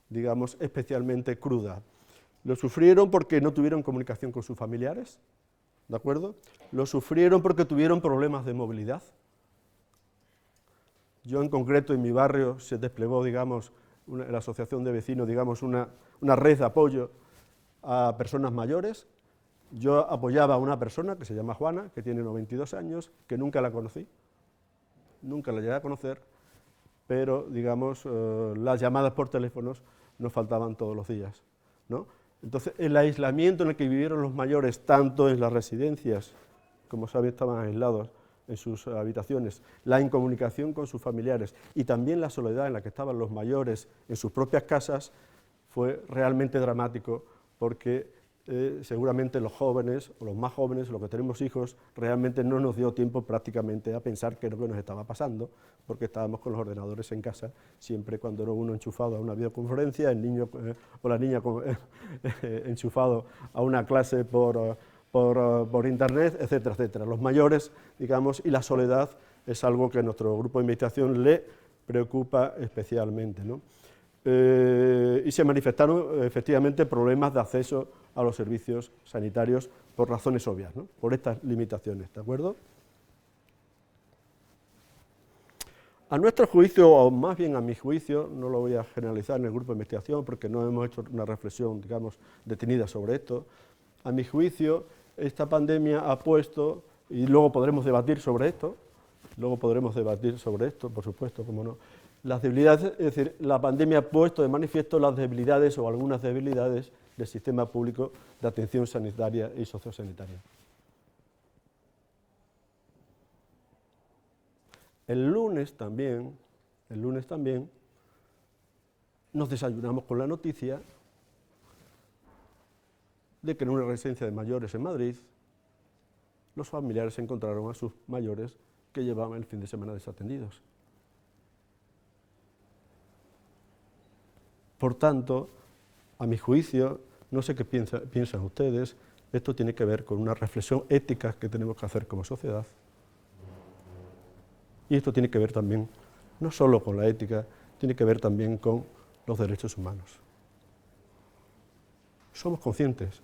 digamos, especialmente cruda. Lo sufrieron porque no tuvieron comunicación con sus familiares, ¿de acuerdo? Lo sufrieron porque tuvieron problemas de movilidad. Yo en concreto en mi barrio se desplegó, digamos, la asociación de vecinos, digamos, una red de apoyo a personas mayores. Yo apoyaba a una persona que se llama Juana, que tiene 92 años, que nunca la conocí, nunca la llegué a conocer, pero, digamos, las llamadas por teléfonos nos faltaban todos los días, ¿no? Entonces, el aislamiento en el que vivieron los mayores, tanto en las residencias, como saben, estaban aislados en sus habitaciones, la incomunicación con sus familiares y también la soledad en la que estaban los mayores en sus propias casas, fue realmente dramático, porque seguramente los jóvenes, o los más jóvenes, los que tenemos hijos, realmente no nos dio tiempo prácticamente a pensar qué es lo que nos estaba pasando, porque estábamos con los ordenadores en casa, siempre cuando era uno enchufado a una videoconferencia, el niño o la niña enchufado a una clase por internet, etcétera, etcétera. Los mayores, digamos, y la soledad es algo que a nuestro grupo de investigación le preocupa especialmente, ¿no? Y se manifestaron efectivamente problemas de acceso a los servicios sanitarios por razones obvias, ¿no? Por estas limitaciones, ¿de acuerdo? A nuestro juicio, o más bien a mi juicio, no lo voy a generalizar en el grupo de investigación porque no hemos hecho una reflexión, digamos, detenida sobre esto, a mi juicio, esta pandemia ha puesto, y luego podremos debatir sobre esto, por supuesto, como no, las debilidades, es decir, la pandemia ha puesto de manifiesto las debilidades o algunas debilidades del sistema público de atención sanitaria y sociosanitaria. El lunes también, nos desayunamos con la noticia de que en una residencia de mayores en Madrid, los familiares encontraron a sus mayores que llevaban el fin de semana desatendidos. Por tanto, a mi juicio, no sé qué piensan ustedes, esto tiene que ver con una reflexión ética que tenemos que hacer como sociedad. Y esto tiene que ver también, no solo con la ética, tiene que ver también con los derechos humanos. Somos conscientes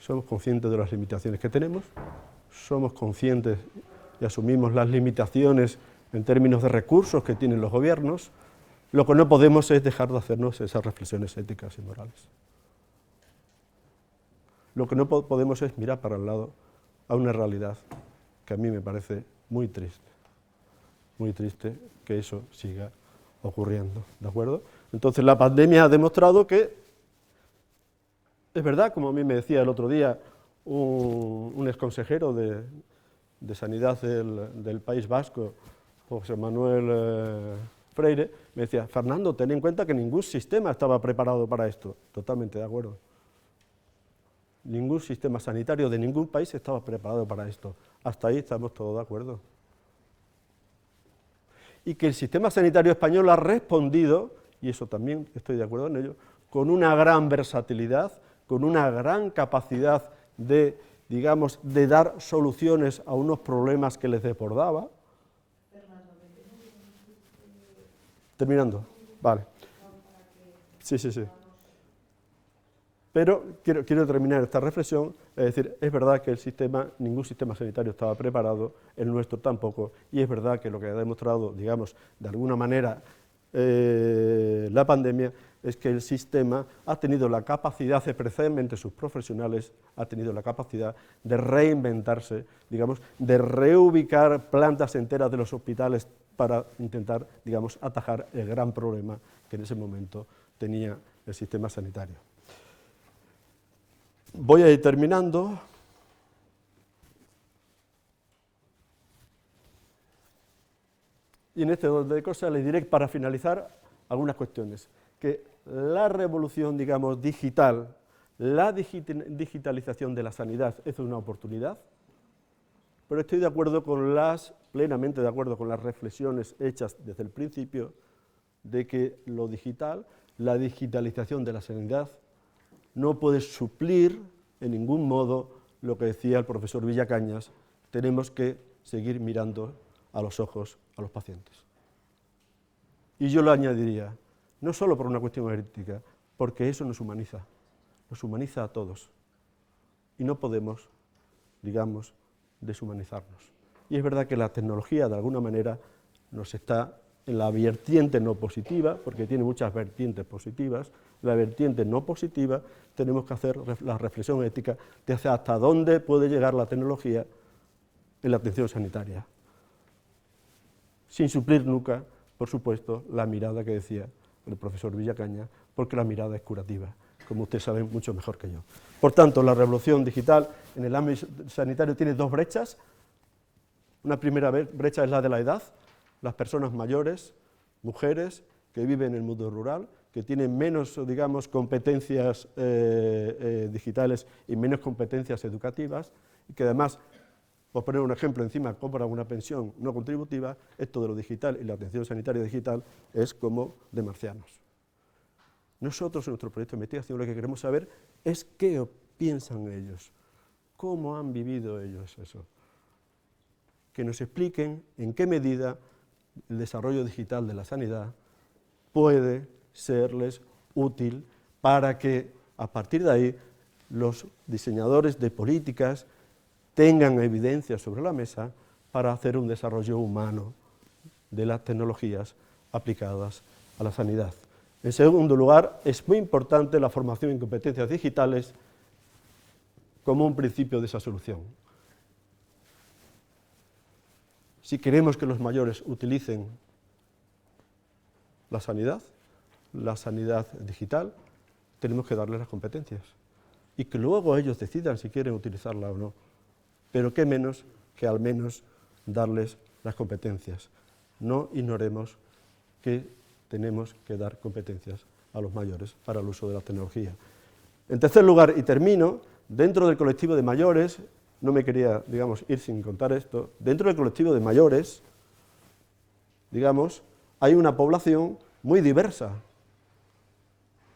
de las limitaciones que tenemos, somos conscientes y asumimos las limitaciones en términos de recursos que tienen los gobiernos. Lo que no podemos es dejar de hacernos esas reflexiones éticas y morales. Lo que no podemos es mirar para el lado a una realidad que a mí me parece muy triste que eso siga ocurriendo, ¿de acuerdo? Entonces la pandemia ha demostrado que, es verdad, como a mí me decía el otro día un exconsejero de Sanidad del País Vasco, José Manuel Freire, me decía, Fernando, ten en cuenta que ningún sistema estaba preparado para esto. Totalmente de acuerdo. Ningún sistema sanitario de ningún país estaba preparado para esto. Hasta ahí estamos todos de acuerdo. Y que el sistema sanitario español ha respondido, y eso también estoy de acuerdo en ello, con una gran versatilidad, con una gran capacidad de, digamos, de dar soluciones a unos problemas que les desbordaba. Terminando, vale. Sí. Pero quiero terminar esta reflexión, es decir, es verdad que ningún sistema sanitario estaba preparado, el nuestro tampoco, y es verdad que lo que ha demostrado, digamos, de alguna manera la pandemia, es que el sistema ha tenido la capacidad, especialmente sus profesionales, ha tenido la capacidad de reinventarse, digamos, de reubicar plantas enteras de los hospitales para intentar, digamos, atajar el gran problema que en ese momento tenía el sistema sanitario. Voy a ir terminando. Y en este orden de cosas les diré, para finalizar, algunas cuestiones. Que la revolución, digamos, digital, la digitalización de la sanidad es una oportunidad, pero estoy plenamente de acuerdo con las reflexiones hechas desde el principio de que lo digital, la digitalización de la sanidad, no puede suplir en ningún modo lo que decía el profesor Villacañas, tenemos que seguir mirando a los ojos a los pacientes. Y yo lo añadiría, no solo por una cuestión ética, porque eso nos humaniza a todos. Y no podemos, digamos, deshumanizarnos. Y es verdad que la tecnología, de alguna manera, nos está en la vertiente no positiva, porque tiene muchas vertientes positivas, la vertiente no positiva, tenemos que hacer la reflexión ética de hasta dónde puede llegar la tecnología en la atención sanitaria, sin suplir nunca, por supuesto, la mirada que decía el profesor Villacañas, porque la mirada es curativa, como ustedes saben mucho mejor que yo. Por tanto, la revolución digital en el ámbito sanitario tiene dos brechas. Una primera brecha es la de la edad, las personas mayores, mujeres que viven en el mundo rural, que tienen menos, digamos, competencias digitales y menos competencias educativas, y que además, por poner un ejemplo encima, compran una pensión no contributiva, esto de lo digital y la atención sanitaria digital es como de marcianos. Nosotros en nuestro proyecto de investigación lo que queremos saber es qué piensan ellos, cómo han vivido ellos eso, que nos expliquen en qué medida el desarrollo digital de la sanidad puede serles útil para que a partir de ahí los diseñadores de políticas tengan evidencia sobre la mesa para hacer un desarrollo humano de las tecnologías aplicadas a la sanidad. En segundo lugar, es muy importante la formación en competencias digitales como un principio de esa solución. Si queremos que los mayores utilicen la sanidad digital, tenemos que darles las competencias y que luego ellos decidan si quieren utilizarla o no. Pero qué menos que al menos darles las competencias. No ignoremos que tenemos que dar competencias a los mayores para el uso de la tecnología. En tercer lugar, y termino, dentro del colectivo de mayores, no me quería, digamos, ir sin contar esto, dentro del colectivo de mayores, digamos, hay una población muy diversa.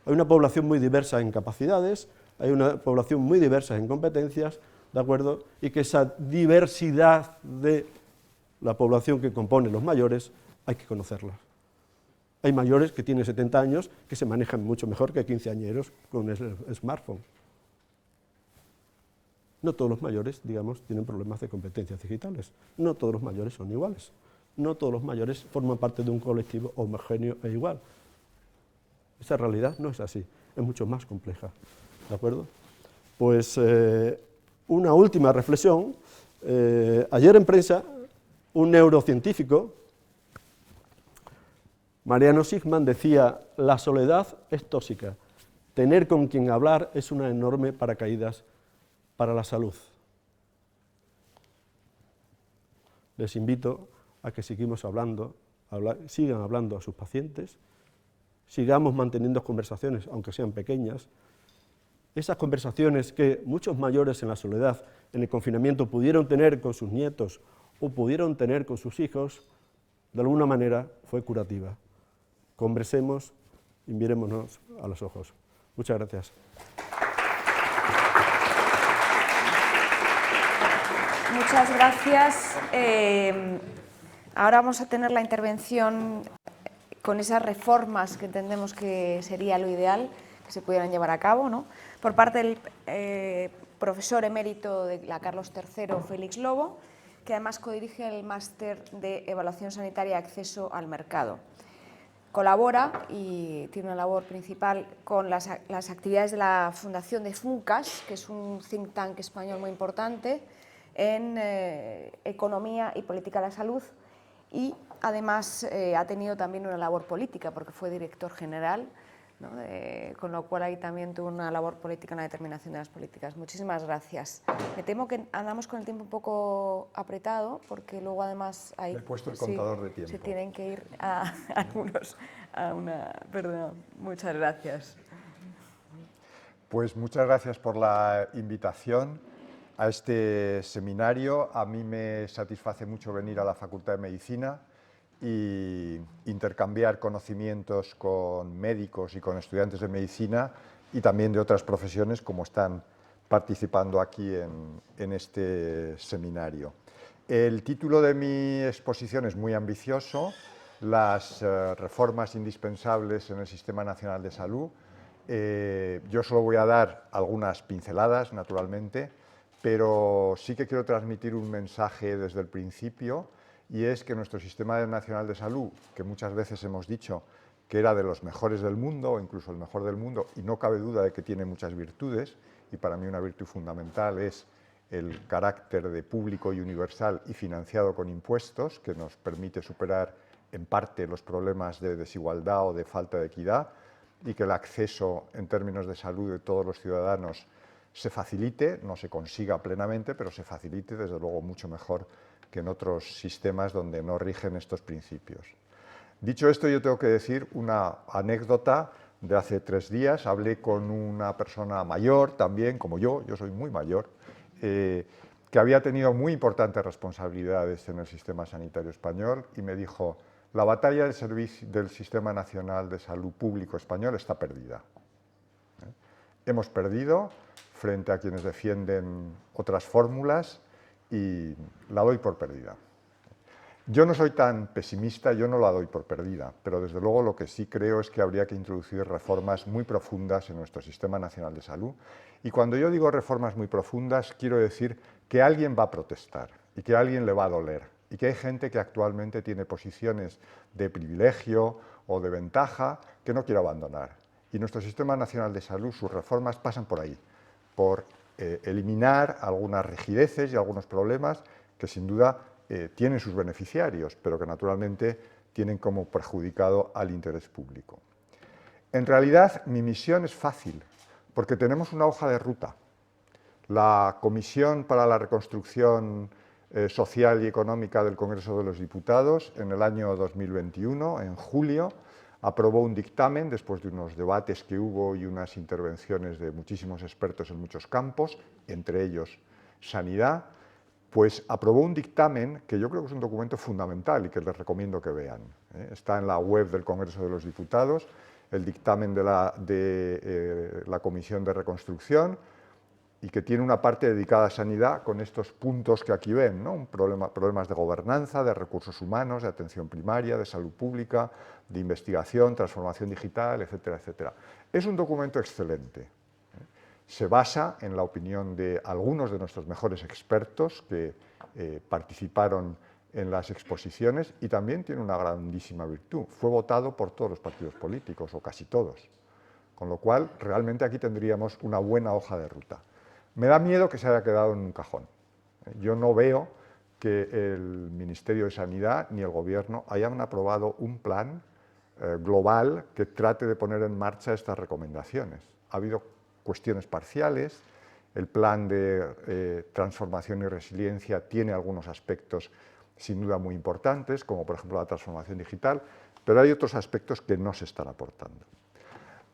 Hay una población muy diversa en capacidades, hay una población muy diversa en competencias, ¿de acuerdo? Y que esa diversidad de la población que compone los mayores hay que conocerla. Hay mayores que tienen 70 años que se manejan mucho mejor que quinceañeros con el smartphone. No todos los mayores, digamos, tienen problemas de competencias digitales. No todos los mayores son iguales. No todos los mayores forman parte de un colectivo homogéneo e igual. Esa realidad no es así, es mucho más compleja. ¿De acuerdo? Pues una última reflexión. Ayer en prensa, un neurocientífico, Mariano Sigman, decía: la soledad es tóxica, tener con quien hablar es una enorme paracaídas para la salud. Les invito a que sigan hablando a sus pacientes, sigamos manteniendo conversaciones, aunque sean pequeñas. Esas conversaciones que muchos mayores en la soledad, en el confinamiento, pudieron tener con sus nietos o pudieron tener con sus hijos, de alguna manera fue curativa. Conversemos y mirémonos a los ojos. Muchas gracias. Muchas gracias. Ahora vamos a tener la intervención con esas reformas que entendemos que sería lo ideal que se pudieran llevar a cabo, ¿no? Por parte del profesor emérito de la Carlos III, Félix Lobo, que además codirige el máster de Evaluación Sanitaria y Acceso al Mercado. Colabora y tiene una labor principal con las actividades de la Fundación de FUNCAS, que es un think tank español muy importante en economía y política de la salud, y además ha tenido también una labor política porque fue director general, ¿no? Con lo cual ahí también tuvo una labor política en la determinación de las políticas. Muchísimas gracias. Me temo que andamos con el tiempo un poco apretado porque luego además hay, he puesto el contador de tiempo. Se tienen que ir a algunos a una... Perdón, muchas gracias. Pues muchas gracias por la invitación a este seminario. A mí me satisface mucho venir a la Facultad de Medicina y intercambiar conocimientos con médicos y con estudiantes de medicina y también de otras profesiones como están participando aquí en este seminario. El título de mi exposición es muy ambicioso: las reformas indispensables en el Sistema Nacional de Salud. Yo solo voy a dar algunas pinceladas, naturalmente, pero sí que quiero transmitir un mensaje desde el principio, y es que nuestro Sistema Nacional de Salud, que muchas veces hemos dicho que era de los mejores del mundo, o incluso el mejor del mundo, y no cabe duda de que tiene muchas virtudes, y para mí una virtud fundamental es el carácter de público y universal y financiado con impuestos, que nos permite superar en parte los problemas de desigualdad o de falta de equidad, y que el acceso en términos de salud de todos los ciudadanos se facilite, no se consiga plenamente, pero se facilite desde luego mucho mejor que en otros sistemas donde no rigen estos principios. Dicho esto, yo tengo que decir una anécdota de hace 3 días. Hablé con una persona mayor también, como yo soy muy mayor, que había tenido muy importantes responsabilidades en el sistema sanitario español, y me dijo: la batalla del Sistema Nacional de Salud Público español está perdida. Hemos perdido frente a quienes defienden otras fórmulas y la doy por perdida. Yo no soy tan pesimista, yo no la doy por perdida, pero desde luego lo que sí creo es que habría que introducir reformas muy profundas en nuestro Sistema Nacional de Salud. Y cuando yo digo reformas muy profundas, quiero decir que alguien va a protestar y que a alguien le va a doler, y que hay gente que actualmente tiene posiciones de privilegio o de ventaja que no quiere abandonar. Y nuestro Sistema Nacional de Salud, sus reformas pasan por ahí, por eliminar algunas rigideces y algunos problemas que sin duda tienen sus beneficiarios, pero que naturalmente tienen como perjudicado al interés público. En realidad, mi misión es fácil, porque tenemos una hoja de ruta. La Comisión para la Reconstrucción Social y Económica del Congreso de los Diputados, en el año 2021, en julio, aprobó un dictamen, después de unos debates que hubo y unas intervenciones de muchísimos expertos en muchos campos, entre ellos sanidad, pues aprobó un dictamen que yo creo que es un documento fundamental y que les recomiendo que vean. Está en la web del Congreso de los Diputados. el dictamen de la Comisión de Reconstrucción y que tiene una parte dedicada a sanidad con estos puntos que aquí ven, ¿no? Problemas de gobernanza, de recursos humanos, de atención primaria, de salud pública, de investigación, transformación digital, etcétera, etcétera. Es un documento excelente. Se basa en la opinión de algunos de nuestros mejores expertos que participaron en las exposiciones y también tiene una grandísima virtud. Fue votado por todos los partidos políticos, o casi todos, con lo cual realmente aquí tendríamos una buena hoja de ruta. Me da miedo que se haya quedado en un cajón. Yo no veo que el Ministerio de Sanidad ni el Gobierno hayan aprobado un plan global que trate de poner en marcha estas recomendaciones. Ha habido cuestiones parciales, el plan de transformación y resiliencia tiene algunos aspectos sin duda muy importantes, como por ejemplo la transformación digital, pero hay otros aspectos que no se están aportando.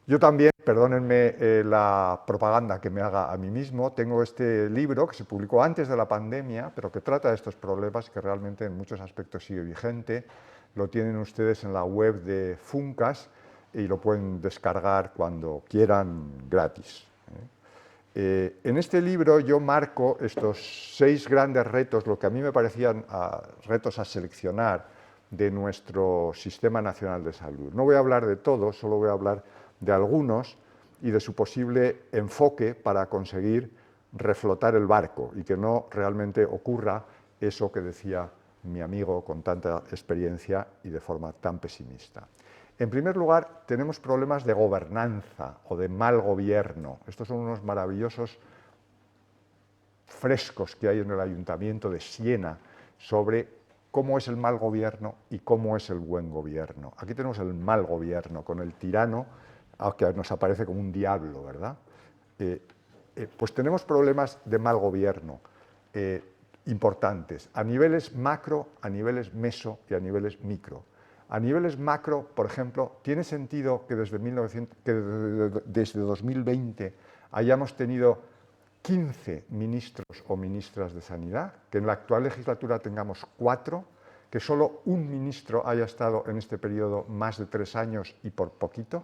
Yo también, perdónenme la propaganda que me haga a mí mismo, tengo este libro que se publicó antes de la pandemia, pero que trata de estos problemas, que realmente en muchos aspectos sigue vigente. Lo tienen ustedes en la web de Funcas y lo pueden descargar cuando quieran gratis. En este libro yo marco estos 6 grandes retos, lo que a mí me parecían retos a seleccionar de nuestro Sistema Nacional de Salud. No voy a hablar de todos, solo voy a hablar de algunos y de su posible enfoque para conseguir reflotar el barco y que no realmente ocurra eso que decía mi amigo con tanta experiencia y de forma tan pesimista. En primer lugar, tenemos problemas de gobernanza o de mal gobierno. Estos son unos maravillosos frescos que hay en el Ayuntamiento de Siena sobre cómo es el mal gobierno y cómo es el buen gobierno. Aquí tenemos el mal gobierno con el tirano, aunque nos aparece como un diablo, ¿verdad? Pues tenemos problemas de mal gobierno importantes, a niveles macro, a niveles meso y a niveles micro. A niveles macro, por ejemplo, ¿tiene sentido que desde 2020 hayamos tenido 15 ministros o ministras de Sanidad, que en la actual legislatura tengamos 4, que solo un ministro haya estado en este periodo más de 3 años y por poquito?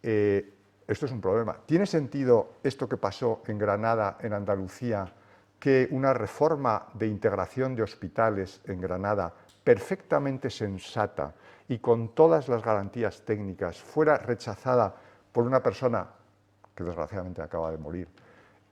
Esto es un problema. ¿Tiene sentido esto que pasó en Granada, en Andalucía, que una reforma de integración de hospitales en Granada, perfectamente sensata y con todas las garantías técnicas, fuera rechazada por una persona que desgraciadamente acaba de morir,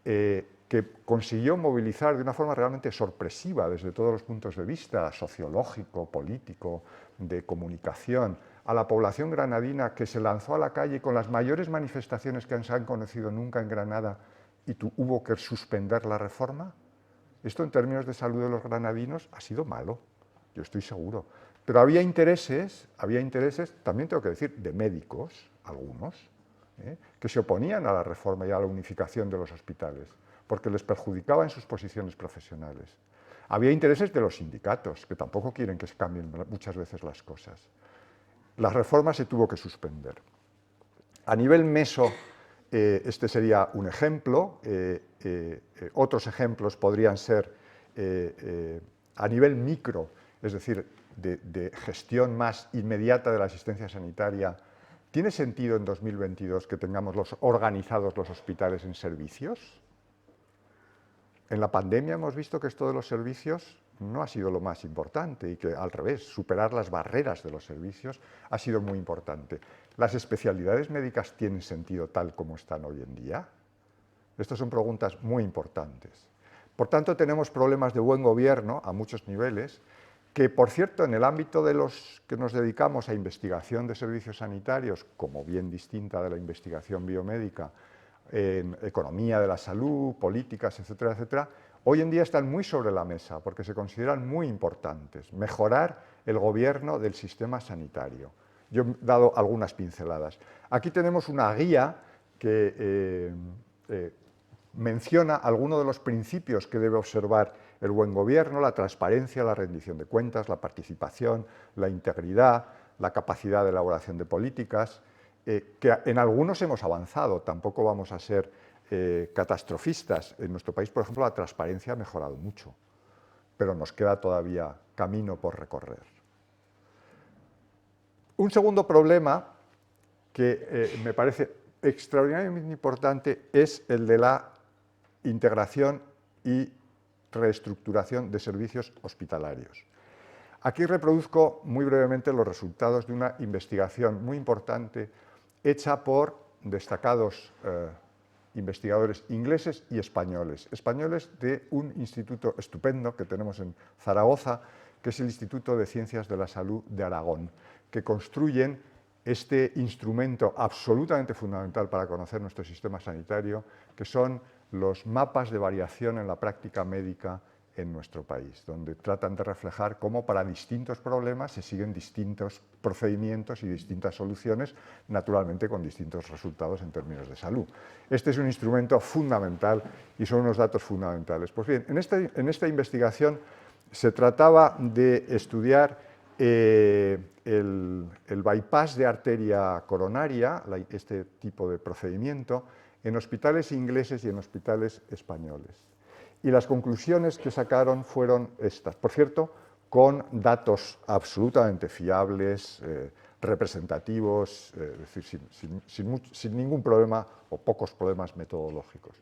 que consiguió movilizar de una forma realmente sorpresiva desde todos los puntos de vista, sociológico, político, de comunicación, a la población granadina, que se lanzó a la calle con las mayores manifestaciones que se han conocido nunca en Granada y hubo que suspender la reforma? Esto en términos de salud de los granadinos ha sido malo, yo estoy seguro. Pero había intereses, también tengo que decir, de médicos, algunos, que se oponían a la reforma y a la unificación de los hospitales, porque les perjudicaba en sus posiciones profesionales. Había intereses de los sindicatos, que tampoco quieren que se cambien muchas veces las cosas. La reforma se tuvo que suspender. A nivel meso, este sería un ejemplo. Otros ejemplos podrían ser a nivel micro, es decir, de gestión más inmediata de la asistencia sanitaria. ¿Tiene sentido en 2022 que tengamos organizados los hospitales en servicios? En la pandemia hemos visto que esto de los servicios no ha sido lo más importante y que al revés, superar las barreras de los servicios ha sido muy importante. ¿Las especialidades médicas tienen sentido tal como están hoy en día? Estas son preguntas muy importantes. Por tanto, tenemos problemas de buen gobierno a muchos niveles, que por cierto en el ámbito de los que nos dedicamos a investigación de servicios sanitarios, como bien distinta de la investigación biomédica, en economía de la salud, políticas, etcétera, etcétera, hoy en día están muy sobre la mesa porque se consideran muy importantes. Mejorar el gobierno del sistema sanitario. Yo he dado algunas pinceladas. Aquí tenemos una guía que menciona algunos de los principios que debe observar el buen gobierno: la transparencia, la rendición de cuentas, la participación, la integridad, la capacidad de elaboración de políticas, que en algunos hemos avanzado, tampoco vamos a ser catastrofistas. En nuestro país, por ejemplo, la transparencia ha mejorado mucho, pero nos queda todavía camino por recorrer. Un segundo problema que me parece extraordinariamente importante es el de la integración y reestructuración de servicios hospitalarios. Aquí reproduzco muy brevemente los resultados de una investigación muy importante hecha por destacados investigadores ingleses y españoles de un instituto estupendo que tenemos en Zaragoza, que es el Instituto de Ciencias de la Salud de Aragón, que construyen este instrumento absolutamente fundamental para conocer nuestro sistema sanitario, que son los mapas de variación en la práctica médica en nuestro país, donde tratan de reflejar cómo para distintos problemas se siguen distintos procedimientos y distintas soluciones, naturalmente con distintos resultados en términos de salud. Este es un instrumento fundamental y son unos datos fundamentales. Pues bien, en esta investigación se trataba de estudiar el bypass de arteria coronaria, este tipo de procedimiento, en hospitales ingleses y en hospitales españoles. Y las conclusiones que sacaron fueron estas. Por cierto, con datos absolutamente fiables, representativos, es decir, sin ningún problema o pocos problemas metodológicos.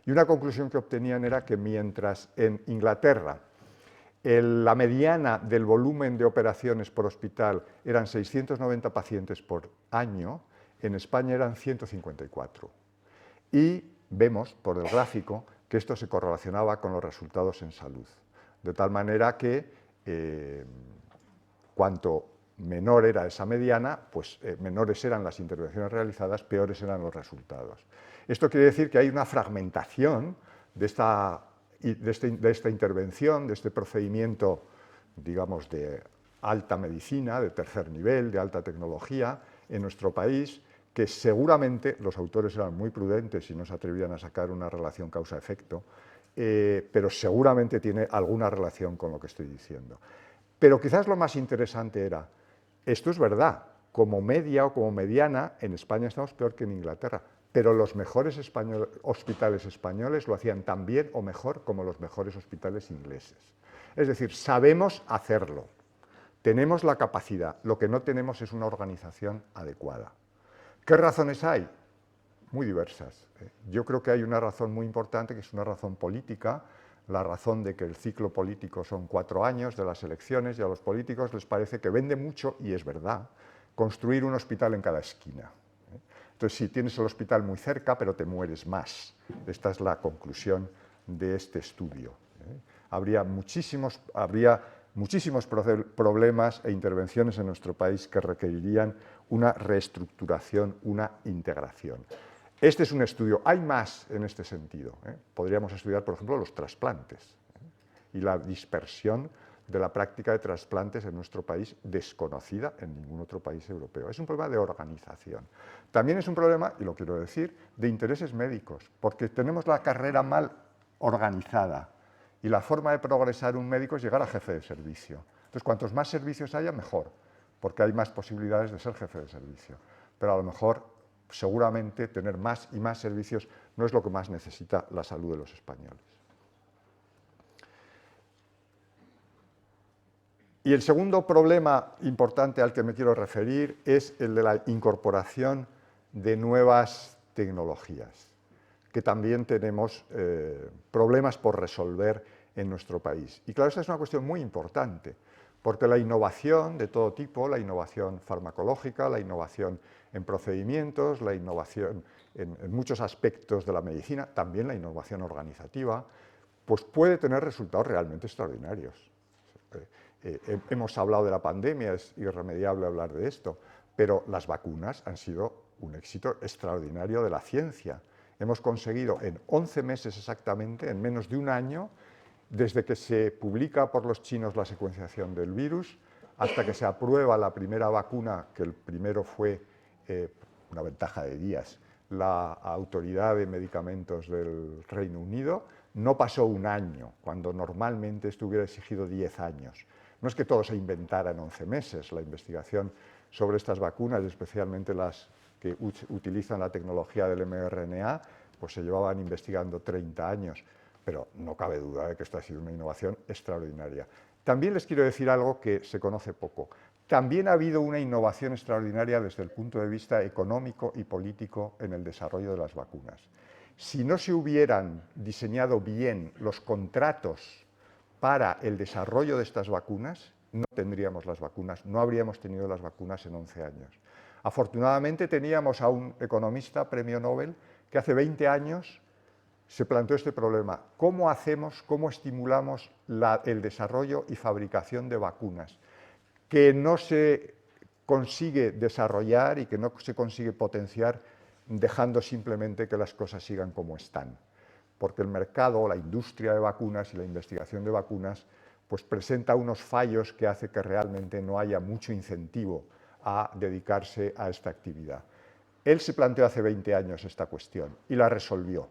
Y una conclusión que obtenían era que mientras en Inglaterra la mediana del volumen de operaciones por hospital eran 690 pacientes por año, en España eran 154. Y vemos por el gráfico que esto se correlacionaba con los resultados en salud. De tal manera que cuanto menor era esa mediana, pues menores eran las intervenciones realizadas, peores eran los resultados. Esto quiere decir que hay una fragmentación de esta intervención, de este procedimiento, digamos, de alta medicina, de tercer nivel, de alta tecnología en nuestro país, que seguramente los autores eran muy prudentes y no se atrevían a sacar una relación causa-efecto, pero seguramente tiene alguna relación con lo que estoy diciendo. Pero quizás lo más interesante era, esto es verdad, como media o como mediana, en España estamos peor que en Inglaterra, pero los mejores hospitales españoles lo hacían tan bien o mejor como los mejores hospitales ingleses. Es decir, sabemos hacerlo, tenemos la capacidad, lo que no tenemos es una organización adecuada. ¿Qué razones hay? Muy diversas. Yo creo que hay una razón muy importante, que es una razón política, la razón de que el ciclo político son 4 años de las elecciones y a los políticos les parece que vende mucho, y es verdad, construir un hospital en cada esquina. Entonces, sí, tienes el hospital muy cerca, pero te mueres más. Esta es la conclusión de este estudio. Habría muchísimos problemas e intervenciones en nuestro país que requerirían una reestructuración, una integración. Este es un estudio, hay más en este sentido. Podríamos estudiar, por ejemplo, los trasplantes y la dispersión de la práctica de trasplantes en nuestro país, desconocida en ningún otro país europeo. Es un problema de organización. También es un problema, y lo quiero decir, de intereses médicos, porque tenemos la carrera mal organizada y la forma de progresar un médico es llegar a jefe de servicio. Entonces, cuantos más servicios haya, mejor, porque hay más posibilidades de ser jefe de servicio. Pero a lo mejor, seguramente, tener más y más servicios no es lo que más necesita la salud de los españoles. Y el segundo problema importante al que me quiero referir es el de la incorporación de nuevas tecnologías, que también tenemos problemas por resolver en nuestro país. Y claro, esta es una cuestión muy importante, porque la innovación de todo tipo, la innovación farmacológica, la innovación en procedimientos, la innovación en muchos aspectos de la medicina, también la innovación organizativa, pues puede tener resultados realmente extraordinarios. Hemos hablado de la pandemia, es irremediable hablar de esto, pero las vacunas han sido un éxito extraordinario de la ciencia. Hemos conseguido en 11 meses exactamente, en menos de un año, desde que se publica por los chinos la secuenciación del virus hasta que se aprueba la primera vacuna, que el primero fue una ventaja de días, la Autoridad de Medicamentos del Reino Unido, no pasó un año, cuando normalmente esto hubiera exigido 10 años. No es que todo se inventara en 11 meses, la investigación sobre estas vacunas, especialmente las que utilizan la tecnología del mRNA, pues se llevaban investigando 30 años, pero no cabe duda de que esto ha sido una innovación extraordinaria. También les quiero decir algo que se conoce poco. también ha habido una innovación extraordinaria desde el punto de vista económico y político en el desarrollo de las vacunas. Si no se hubieran diseñado bien los contratos para el desarrollo de estas vacunas, no tendríamos las vacunas, no habríamos tenido las vacunas en 11 años. Afortunadamente teníamos a un economista, premio Nobel, que hace 20 años se planteó este problema. ¿Cómo hacemos, cómo estimulamos el desarrollo y fabricación de vacunas que no se consigue desarrollar y que no se consigue potenciar dejando simplemente que las cosas sigan como están? Porque el mercado, la industria de vacunas y la investigación de vacunas pues presenta unos fallos que hace que realmente no haya mucho incentivo a dedicarse a esta actividad. Él se planteó hace 20 años esta cuestión y la resolvió,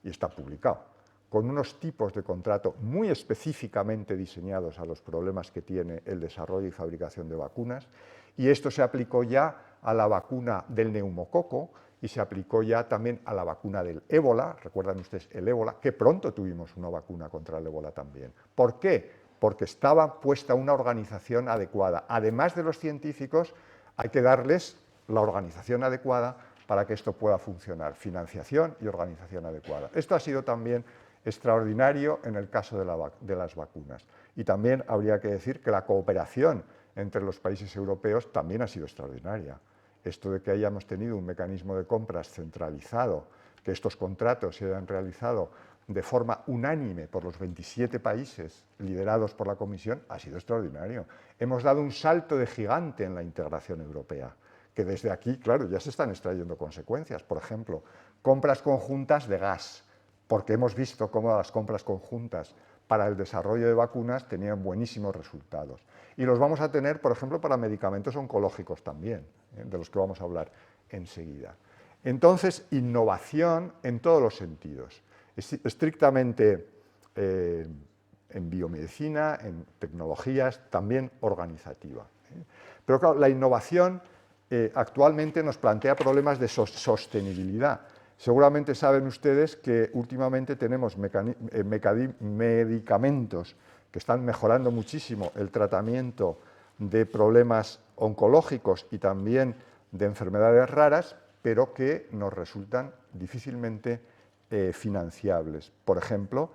y está publicado, con unos tipos de contrato muy específicamente diseñados a los problemas que tiene el desarrollo y fabricación de vacunas, y esto se aplicó ya a la vacuna del neumococo y se aplicó ya también a la vacuna del ébola. Recuerdan ustedes el ébola, que pronto tuvimos una vacuna contra el ébola también. ¿Por qué? Porque estaba puesta una organización adecuada. Además de los científicos, hay que darles la organización adecuada para que esto pueda funcionar. Financiación y organización adecuada. Esto ha sido también extraordinario en el caso de las vacunas. Y también habría que decir que la cooperación entre los países europeos también ha sido extraordinaria. Esto de que hayamos tenido un mecanismo de compras centralizado, que estos contratos se hayan realizado de forma unánime por los 27 países liderados por la Comisión, ha sido extraordinario. Hemos dado un salto de gigante en la integración europea, que desde aquí, claro, ya se están extrayendo consecuencias. Por ejemplo, compras conjuntas de gas, porque hemos visto cómo las compras conjuntas para el desarrollo de vacunas tenían buenísimos resultados. Y los vamos a tener, por ejemplo, para medicamentos oncológicos también, de los que vamos a hablar enseguida. Entonces, innovación en todos los sentidos, estrictamente en biomedicina, en tecnologías, también organizativa. Pero claro, la innovación actualmente nos plantea problemas de sostenibilidad. Seguramente saben ustedes que últimamente tenemos medicamentos que están mejorando muchísimo el tratamiento de problemas oncológicos y también de enfermedades raras, pero que nos resultan difícilmente financiables. Por ejemplo,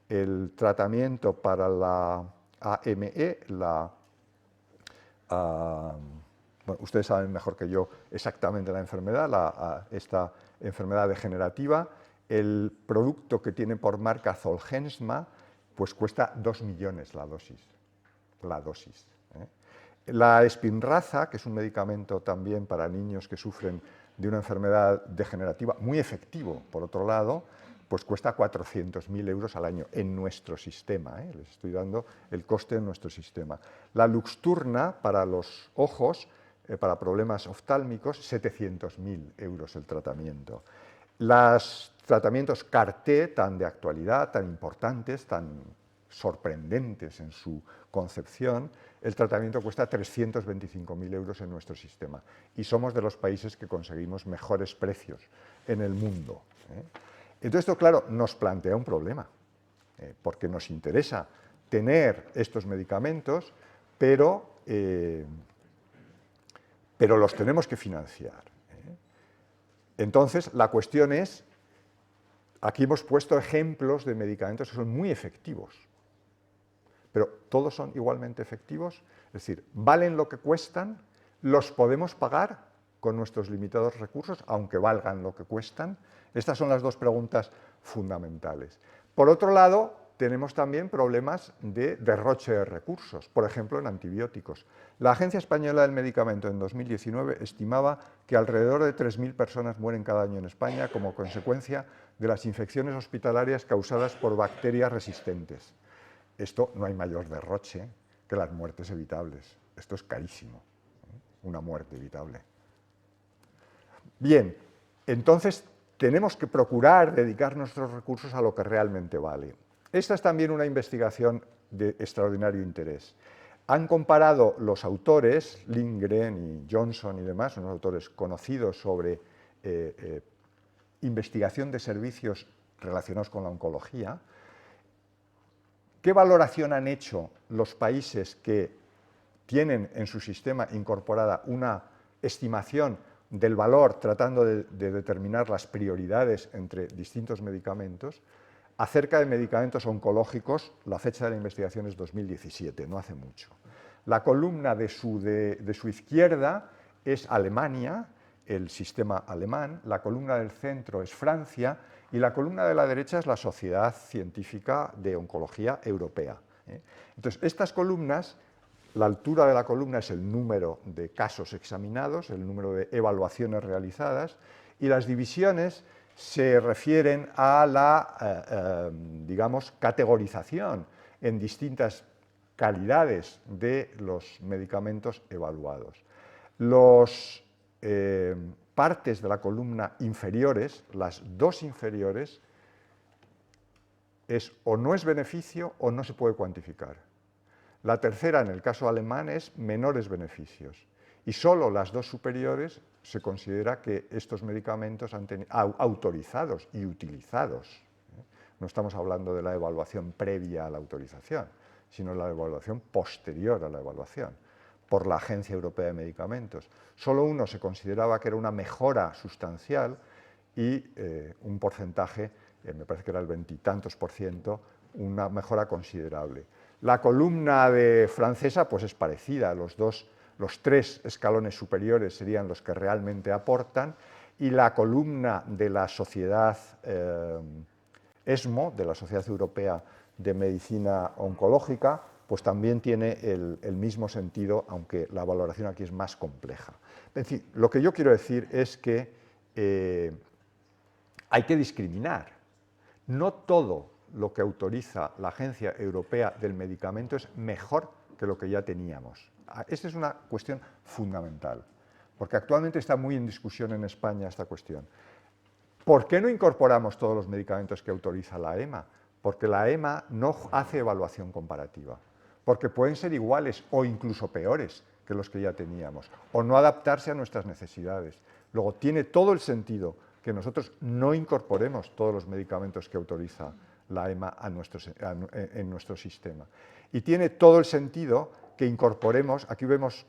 el tratamiento para la AME, bueno, ustedes saben mejor que yo exactamente la enfermedad, esta enfermedad degenerativa. El producto que tiene por marca Zolgensma, pues cuesta 2 millones la dosis. La Spinraza, que es un medicamento también para niños que sufren de una enfermedad degenerativa, muy efectivo, por otro lado, pues cuesta 400.000 euros al año en nuestro sistema. Les estoy dando el coste en nuestro sistema. La Luxturna, para los ojos, para problemas oftálmicos, 700.000 euros el tratamiento. Los tratamientos CAR-T, tan de actualidad, tan importantes, tan sorprendentes en su concepción, el tratamiento cuesta 325.000 euros en nuestro sistema. Y somos de los países que conseguimos mejores precios en el mundo. Entonces, esto, claro, nos plantea un problema, porque nos interesa tener estos medicamentos, pero los tenemos que financiar. Entonces, la cuestión es, aquí hemos puesto ejemplos de medicamentos que son muy efectivos, pero ¿todos son igualmente efectivos? Es decir, ¿valen lo que cuestan? ¿Los podemos pagar con nuestros limitados recursos, aunque valgan lo que cuestan? Estas son las dos preguntas fundamentales. Por otro lado, tenemos también problemas de derroche de recursos, por ejemplo, en antibióticos. La Agencia Española del Medicamento en 2019 estimaba que alrededor de 3.000 personas mueren cada año en España como consecuencia de las infecciones hospitalarias causadas por bacterias resistentes. Esto no hay mayor derroche que las muertes evitables. Esto es carísimo, una muerte evitable. Bien, entonces tenemos que procurar dedicar nuestros recursos a lo que realmente vale. Esta es también una investigación de extraordinario interés. Han comparado los autores, Lindgren y Johnson y demás, unos autores conocidos sobre investigación de servicios relacionados con la oncología. ¿Qué valoración han hecho los países que tienen en su sistema incorporada una estimación del valor tratando de determinar las prioridades entre distintos medicamentos. Acerca de medicamentos oncológicos, la fecha de la investigación es 2017, no hace mucho. La columna de su izquierda es Alemania, el sistema alemán, la columna del centro es Francia y la columna de la derecha es la Sociedad Científica de Oncología Europea. Entonces, estas columnas, la altura de la columna es el número de casos examinados, el número de evaluaciones realizadas, y las divisiones se refieren a la, digamos, categorización en distintas calidades de los medicamentos evaluados. Los partes de la columna inferiores, las dos inferiores, es o no es beneficio o no se puede cuantificar. La tercera, en el caso alemán, es menores beneficios. Y solo las dos superiores se considera que estos medicamentos han tenido autorizados y utilizados. No estamos hablando de la evaluación previa a la autorización, sino la evaluación posterior a la evaluación por la Agencia Europea de Medicamentos. Solo uno se consideraba que era una mejora sustancial y un porcentaje, me parece que era el 20 y tantos %, una mejora considerable. La columna francesa pues es parecida, los tres escalones superiores serían los que realmente aportan, y la columna de la sociedad ESMO, de la Sociedad Europea de Medicina Oncológica, pues también tiene el mismo sentido, aunque la valoración aquí es más compleja. En fin, lo que yo quiero decir es que hay que discriminar. No todo lo que autoriza la Agencia Europea del Medicamento es mejor que lo que ya teníamos. Esta es una cuestión fundamental, porque actualmente está muy en discusión en España esta cuestión. ¿Por qué no incorporamos todos los medicamentos que autoriza la EMA? Porque la EMA no hace evaluación comparativa, porque pueden ser iguales o incluso peores que los que ya teníamos, o no adaptarse a nuestras necesidades. Luego, tiene todo el sentido que nosotros no incorporemos todos los medicamentos que autoriza la EMA en nuestro sistema. Y tiene todo el sentido que incorporemos, aquí vemos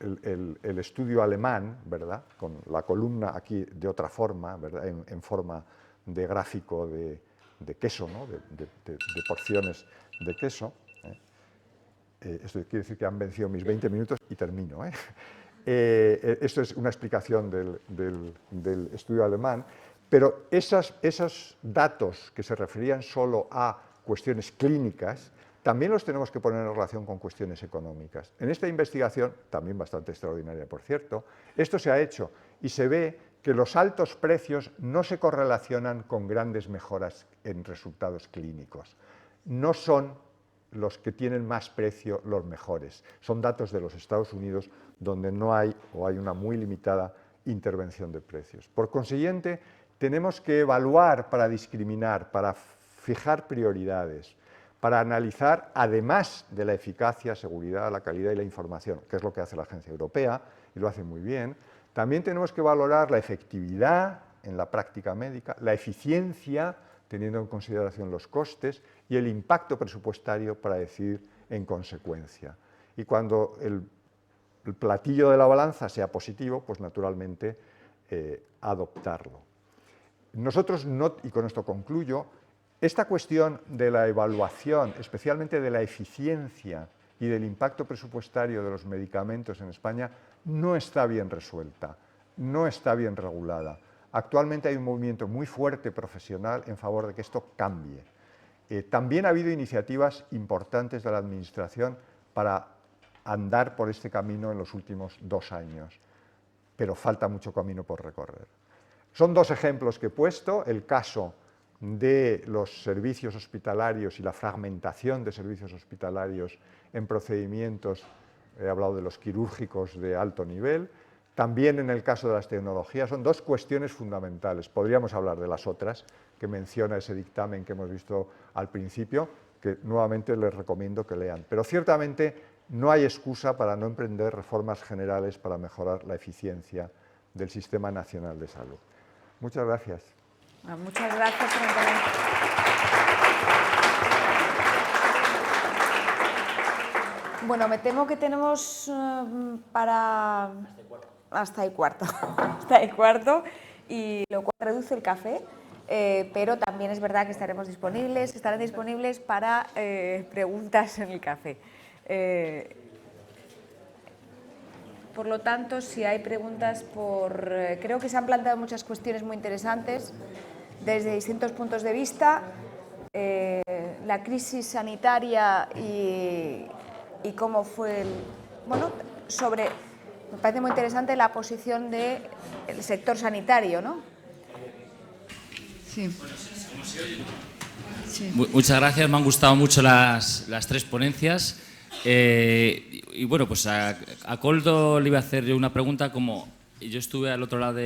el estudio alemán, ¿verdad?, con la columna aquí de otra forma, ¿verdad?, en forma de gráfico de queso, ¿no?, de porciones de queso. Esto quiere decir que han vencido mis 20 minutos y termino. Esto es una explicación del estudio alemán, pero esos datos que se referían solo a cuestiones clínicas también los tenemos que poner en relación con cuestiones económicas. En esta investigación, también bastante extraordinaria por cierto, esto se ha hecho y se ve que los altos precios no se correlacionan con grandes mejoras en resultados clínicos. No son los que tienen más precio los mejores. Son datos de los Estados Unidos donde no hay o hay una muy limitada intervención de precios. Por consiguiente, tenemos que evaluar para discriminar, para fijar prioridades, para analizar, además de la eficacia, seguridad, la calidad y la información, que es lo que hace la Agencia Europea, y lo hace muy bien, también tenemos que valorar la efectividad en la práctica médica, la eficiencia, teniendo en consideración los costes, y el impacto presupuestario para decidir en consecuencia. Y cuando el platillo de la balanza sea positivo, pues naturalmente adoptarlo. Nosotros no, y con esto concluyo, esta cuestión de la evaluación, especialmente de la eficiencia y del impacto presupuestario de los medicamentos en España, no está bien resuelta, no está bien regulada. Actualmente hay un movimiento muy fuerte profesional en favor de que esto cambie. También ha habido iniciativas importantes de la Administración para andar por este camino en los últimos 2 años, pero falta mucho camino por recorrer. Son 2 ejemplos que he puesto, el caso de los servicios hospitalarios y la fragmentación de servicios hospitalarios en procedimientos, he hablado de los quirúrgicos de alto nivel, también en el caso de las tecnologías, son 2 cuestiones fundamentales. Podríamos hablar de las otras que menciona ese dictamen que hemos visto al principio, que nuevamente les recomiendo que lean. Pero ciertamente no hay excusa para no emprender reformas generales para mejorar la eficiencia del Sistema Nacional de Salud. Muchas gracias. Muchas gracias por intervenir. Bueno, me temo que tenemos para... Hasta y cuarto. Hasta y cuarto, y lo cual reduce el café, pero también es verdad que estarán disponibles para preguntas en el café. Por lo tanto, si hay preguntas creo que se han planteado muchas cuestiones muy interesantes desde distintos puntos de vista. La crisis sanitaria y cómo fue me parece muy interesante la posición del sector sanitario, ¿no? Sí. Sí. Muchas gracias, me han gustado mucho las tres ponencias. Y bueno, pues a Koldo le iba a hacer yo una pregunta. Como yo estuve al otro lado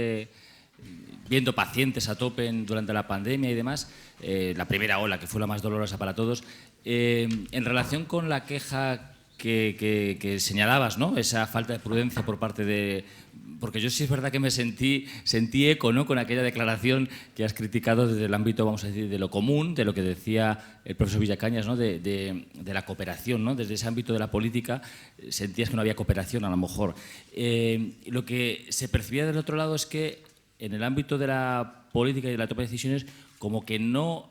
viendo pacientes a tope durante la pandemia y demás, la primera ola, que fue la más dolorosa para todos, en relación con la queja que señalabas, ¿no? Esa falta de prudencia por parte de... Porque yo sí es verdad que me sentí eco, ¿no?, con aquella declaración que has criticado desde el ámbito, vamos a decir, de lo común, de lo que decía el profesor Villacañas, ¿no?, de la cooperación, ¿no? Desde ese ámbito de la política sentías que no había cooperación, a lo mejor. Lo que se percibía del otro lado es que en el ámbito de la política y de la toma de decisiones, como que no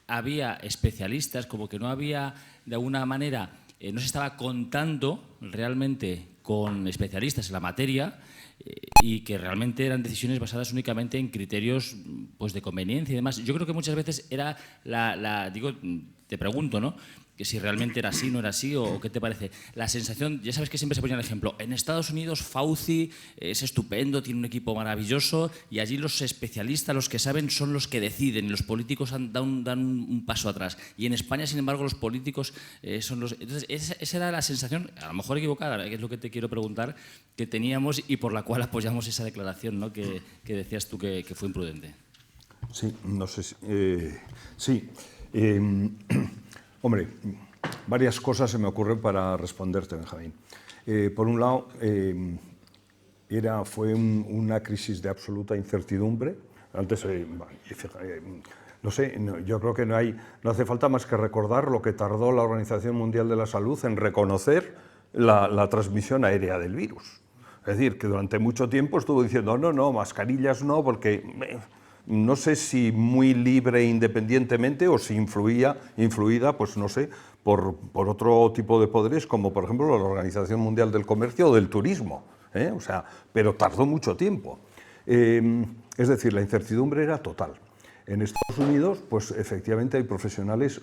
había especialistas, como que no había, de alguna manera, no se estaba contando realmente con especialistas en la materia, y que realmente eran decisiones basadas únicamente en criterios, pues, de conveniencia y demás. Yo creo que muchas veces era digo, te pregunto, ¿no?, que si realmente era así, no era así, o qué te parece. La sensación, ya sabes que siempre se ponía el ejemplo, en Estados Unidos Fauci es estupendo, tiene un equipo maravilloso, y allí los especialistas, los que saben, son los que deciden, y los políticos dan un paso atrás. Y en España, sin embargo, los políticos son los... Entonces, esa era la sensación, a lo mejor equivocada, que es lo que te quiero preguntar, que teníamos y por la cual apoyamos esa declaración, ¿no?, que decías tú que fue imprudente. Sí, no sé si... sí. Hombre, varias cosas se me ocurren para responderte, Benjamín. Por un lado, fue una crisis de absoluta incertidumbre. Antes, no sé, yo creo que no hace falta más que recordar lo que tardó la Organización Mundial de la Salud en reconocer la transmisión aérea del virus. Es decir, que durante mucho tiempo estuvo diciendo, no, mascarillas no, porque... no sé si muy libre e independientemente o si influida, pues no sé, por otro tipo de poderes, como por ejemplo la Organización Mundial del Comercio o del Turismo, o sea, pero tardó mucho tiempo. Es decir, la incertidumbre era total. En Estados Unidos, pues efectivamente hay profesionales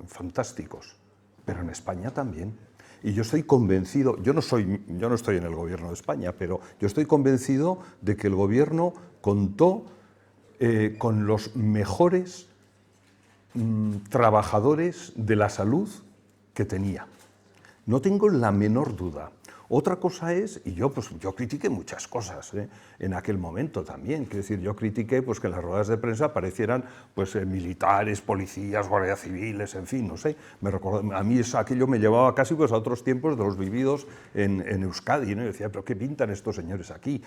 fantásticos, pero en España también. Y yo estoy convencido, yo no estoy en el gobierno de España, pero yo estoy convencido de que el gobierno contó con los mejores trabajadores de la salud que tenía. No tengo la menor duda. Otra cosa es, y yo critiqué muchas cosas en aquel momento también, quiero decir, yo critiqué pues, que en las ruedas de prensa aparecieran pues, militares, policías, guardias civiles, en fin, no sé. A mí aquello me llevaba casi pues, a otros tiempos de los vividos en Euskadi, ¿no? Y decía, ¿pero qué pintan estos señores aquí?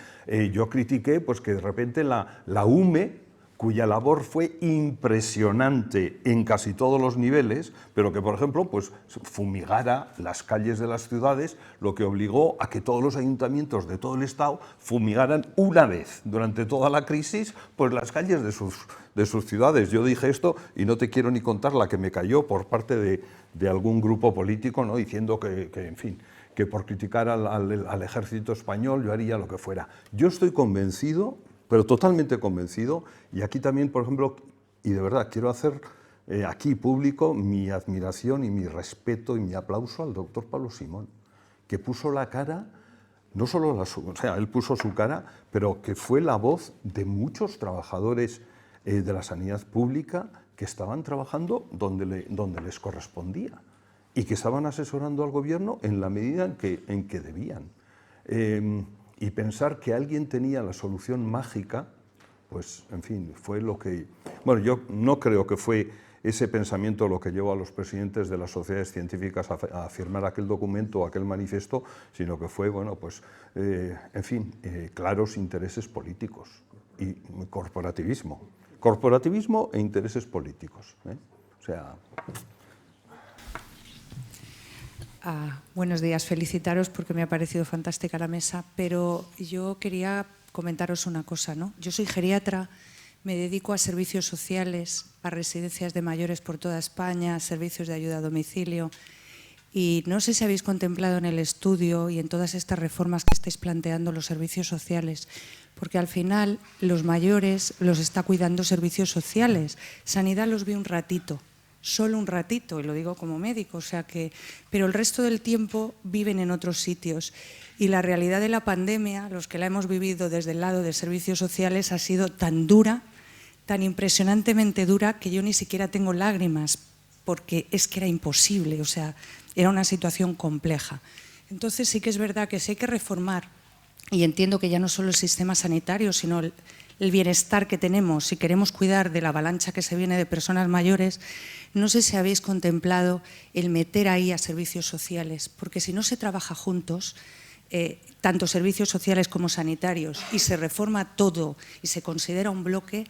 Yo critiqué pues, que de repente la UME, cuya labor fue impresionante en casi todos los niveles, pero que, por ejemplo, pues, fumigara las calles de las ciudades, lo que obligó a que todos los ayuntamientos de todo el Estado fumigaran una vez durante toda la crisis pues, las calles de sus ciudades. Yo dije esto y no te quiero ni contar la que me cayó por parte de algún grupo político, ¿no?, diciendo que, en fin, que por criticar al ejército español yo haría lo que fuera. Yo estoy convencido, pero totalmente convencido, y aquí también, por ejemplo, y de verdad quiero hacer aquí público mi admiración y mi respeto y mi aplauso al doctor Pablo Simón, que puso la cara, no solo él puso su cara, pero que fue la voz de muchos trabajadores de la sanidad pública que estaban trabajando donde les correspondía y que estaban asesorando al gobierno en la medida en que debían. Y pensar que alguien tenía la solución mágica, pues, en fin, fue lo que... Bueno, yo no creo que fue ese pensamiento lo que llevó a los presidentes de las sociedades científicas a firmar aquel documento o aquel manifiesto, sino que fue, bueno, pues, en fin, claros intereses políticos y corporativismo. Corporativismo e intereses políticos. O sea... Buenos días, felicitaros porque me ha parecido fantástica la mesa, pero yo quería comentaros una cosa, ¿no? Yo soy geriatra, me dedico a servicios sociales, a residencias de mayores por toda España, servicios de ayuda a domicilio, y no sé si habéis contemplado en el estudio y en todas estas reformas que estáis planteando los servicios sociales, porque al final los mayores los está cuidando servicios sociales. Sanidad los ve un ratito, solo un ratito, y lo digo como médico, o sea que, pero el resto del tiempo viven en otros sitios. Y la realidad de la pandemia, los que la hemos vivido desde el lado de servicios sociales, ha sido tan dura, tan impresionantemente dura, que yo ni siquiera tengo lágrimas, porque es que era imposible, o sea, era una situación compleja. Entonces sí que es verdad que sí hay que reformar, y entiendo que ya no solo el sistema sanitario, sino el bienestar que tenemos, si queremos cuidar de la avalancha que se viene de personas mayores. No sé si habéis contemplado el meter ahí a servicios sociales, porque si no se trabaja juntos, tanto servicios sociales como sanitarios, y se reforma todo y se considera un bloque,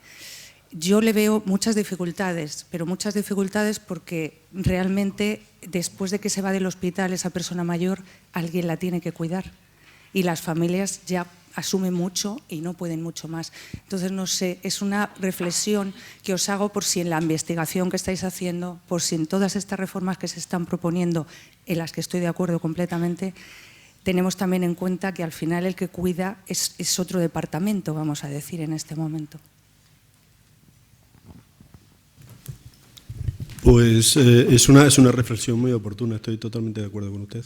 yo le veo muchas dificultades, pero muchas dificultades porque realmente después de que se va del hospital esa persona mayor, alguien la tiene que cuidar y las familias ya asumen mucho y no pueden mucho más. Entonces, no sé, es una reflexión que os hago por si en la investigación que estáis haciendo, por si en todas estas reformas que se están proponiendo, en las que estoy de acuerdo completamente, tenemos también en cuenta que al final el que cuida es otro departamento, vamos a decir, en este momento. Pues es una reflexión muy oportuna, estoy totalmente de acuerdo con usted.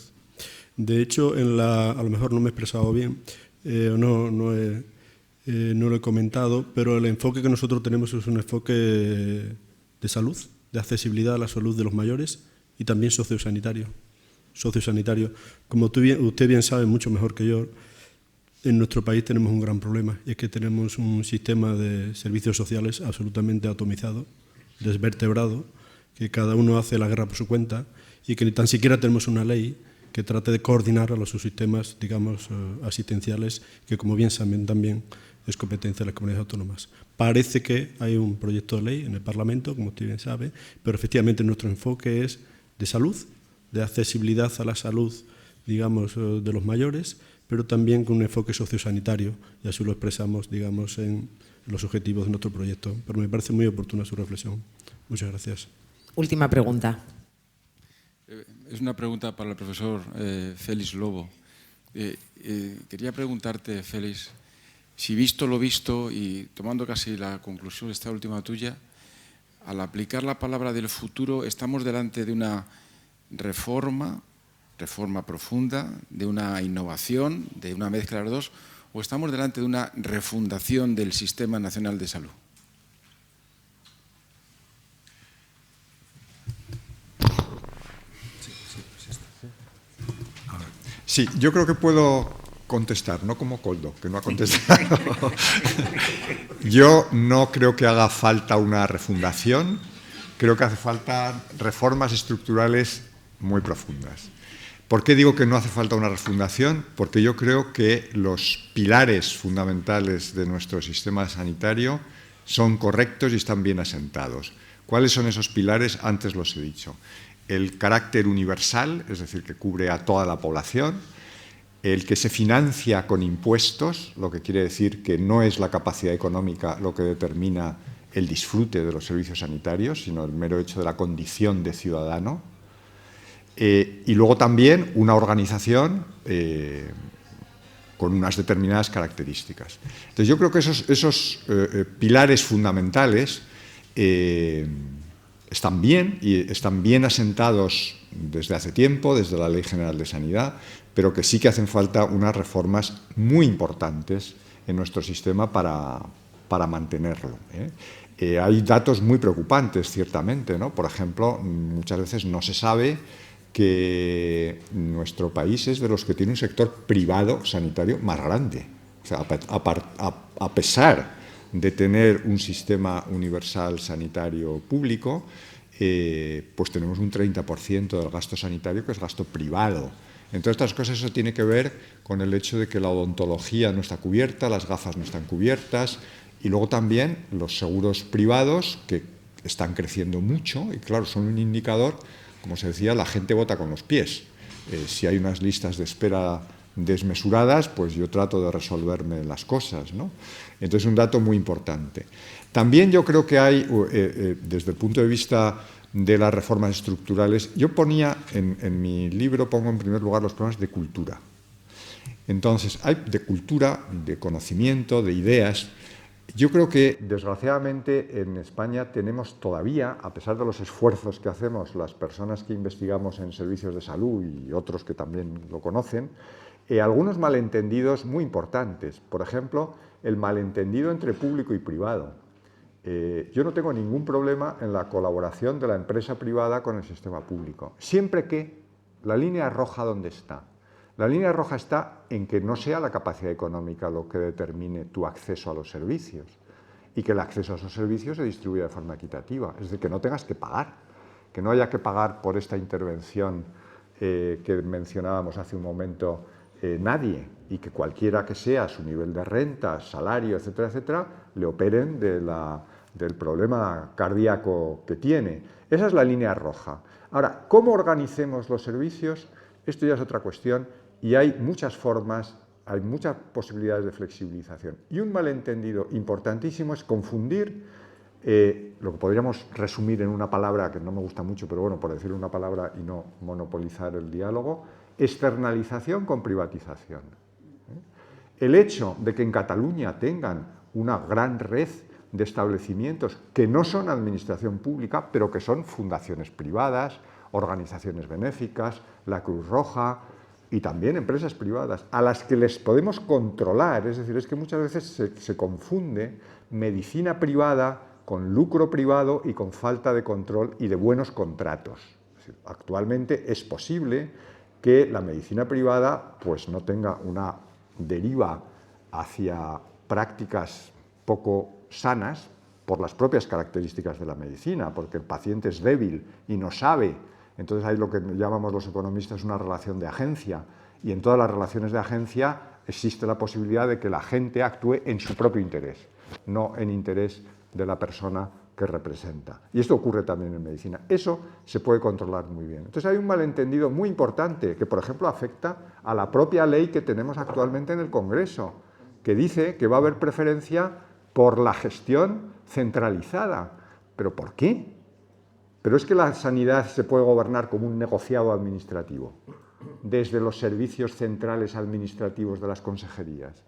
De hecho, a lo mejor no me he expresado bien, no lo he comentado, pero el enfoque que nosotros tenemos es un enfoque de salud, de accesibilidad a la salud de los mayores y también sociosanitario. Como usted bien sabe, mucho mejor que yo, en nuestro país tenemos un gran problema, y es que tenemos un sistema de servicios sociales absolutamente atomizado, desvertebrado, que cada uno hace la guerra por su cuenta y que ni tan siquiera tenemos una ley que trate de coordinar a los subsistemas, digamos, asistenciales, que como bien saben también es competencia de las comunidades autónomas. Parece que hay un proyecto de ley en el Parlamento, como usted bien sabe, pero efectivamente nuestro enfoque es de salud, de accesibilidad a la salud, digamos, de los mayores, pero también con un enfoque sociosanitario, y así lo expresamos, digamos, en los objetivos de nuestro proyecto. Pero me parece muy oportuna su reflexión. Muchas gracias. Última pregunta. Es una pregunta para el profesor Félix Lobo. Quería preguntarte, Félix, si visto lo visto y tomando casi la conclusión de esta última tuya, al aplicar la palabra del futuro, estamos delante de una reforma profunda, de una innovación, de una mezcla de los dos, o estamos delante de una refundación del Sistema Nacional de Salud. Sí, yo creo que puedo contestar, no como Koldo, que no ha contestado. Yo no creo que haga falta una refundación, creo que hace falta reformas estructurales muy profundas. ¿Por qué digo que no hace falta una refundación? Porque yo creo que los pilares fundamentales de nuestro sistema sanitario son correctos y están bien asentados. ¿Cuáles son esos pilares? Antes los he dicho. El carácter universal, es decir, que cubre a toda la población, el que se financia con impuestos, lo que quiere decir que no es la capacidad económica lo que determina el disfrute de los servicios sanitarios, sino el mero hecho de la condición de ciudadano. Y luego también una organización con unas determinadas características. Entonces yo creo que esos pilares fundamentales están bien y están bien asentados desde hace tiempo, desde la Ley General de Sanidad, pero que sí que hacen falta unas reformas muy importantes en nuestro sistema para mantenerlo. Hay datos muy preocupantes, ciertamente, ¿no? Por ejemplo, muchas veces no se sabe que nuestro país es de los que tiene un sector privado sanitario más grande. O sea, a pesar de tener un sistema universal sanitario público, pues tenemos un 30% del gasto sanitario que es gasto privado. Entre otras cosas, eso tiene que ver con el hecho de que la odontología no está cubierta, las gafas no están cubiertas, y luego también los seguros privados, que están creciendo mucho, y claro, son un indicador, como se decía, la gente vota con los pies. Si hay unas listas de espera desmesuradas, pues yo trato de resolverme las cosas, ¿no? Entonces, un dato muy importante. También yo creo que hay, desde el punto de vista de las reformas estructurales, yo ponía, en mi libro pongo en primer lugar los problemas de cultura. Entonces, hay de cultura, de conocimiento, de ideas. Yo creo que, desgraciadamente, en España tenemos todavía, a pesar de los esfuerzos que hacemos las personas que investigamos en servicios de salud y otros que también lo conocen, algunos malentendidos muy importantes. Por ejemplo, el malentendido entre público y privado. Yo no tengo ningún problema en la colaboración de la empresa privada con el sistema público, siempre que la línea roja, ¿dónde está? La línea roja está en que no sea la capacidad económica lo que determine tu acceso a los servicios y que el acceso a esos servicios se distribuya de forma equitativa, es decir, que no tengas que pagar, que no haya que pagar por esta intervención que mencionábamos hace un momento nadie, y que cualquiera que sea su nivel de renta, salario, etcétera, etcétera, le operen del problema cardíaco que tiene. Esa es la línea roja. Ahora, ¿cómo organicemos los servicios? Esto ya es otra cuestión y hay muchas formas, hay muchas posibilidades de flexibilización. Y un malentendido importantísimo es confundir lo que podríamos resumir en una palabra que no me gusta mucho, pero bueno, por decir una palabra y no monopolizar el diálogo, externalización con privatización. El hecho de que en Cataluña tengan una gran red de establecimientos que no son administración pública, pero que son fundaciones privadas, organizaciones benéficas, la Cruz Roja y también empresas privadas, a las que les podemos controlar, es decir, es que muchas veces se confunde medicina privada con lucro privado y con falta de control y de buenos contratos. Es decir, actualmente es posible que la medicina privada pues no tenga una deriva hacia prácticas poco sanas por las propias características de la medicina, porque el paciente es débil y no sabe. Entonces hay lo que llamamos los economistas una relación de agencia, y en todas las relaciones de agencia existe la posibilidad de que la gente actúe en su propio interés, no en interés de la persona que representa. Y esto ocurre también en medicina. Eso se puede controlar muy bien. Entonces hay un malentendido muy importante que, por ejemplo, afecta a la propia ley que tenemos actualmente en el Congreso, que dice que va a haber preferencia por la gestión centralizada. ¿Pero por qué? Pero es que la sanidad se puede gobernar como un negociado administrativo, desde los servicios centrales administrativos de las consejerías.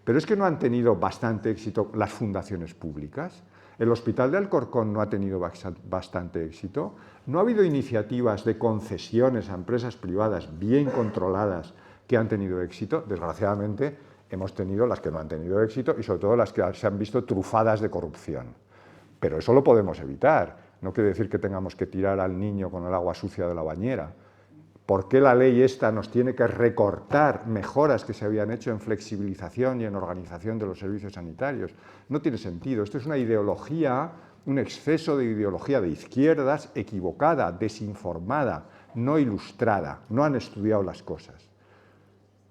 Pero es que no han tenido bastante éxito las fundaciones públicas. El Hospital de Alcorcón no ha tenido bastante éxito. No ha habido iniciativas de concesiones a empresas privadas bien controladas que han tenido éxito. Desgraciadamente, hemos tenido las que no han tenido éxito y sobre todo las que se han visto trufadas de corrupción. Pero eso lo podemos evitar. No quiere decir que tengamos que tirar al niño con el agua sucia de la bañera. ¿Por qué la ley esta nos tiene que recortar mejoras que se habían hecho en flexibilización y en organización de los servicios sanitarios? No tiene sentido. Esto es una ideología, un exceso de ideología de izquierdas equivocada, desinformada, no ilustrada. No han estudiado las cosas.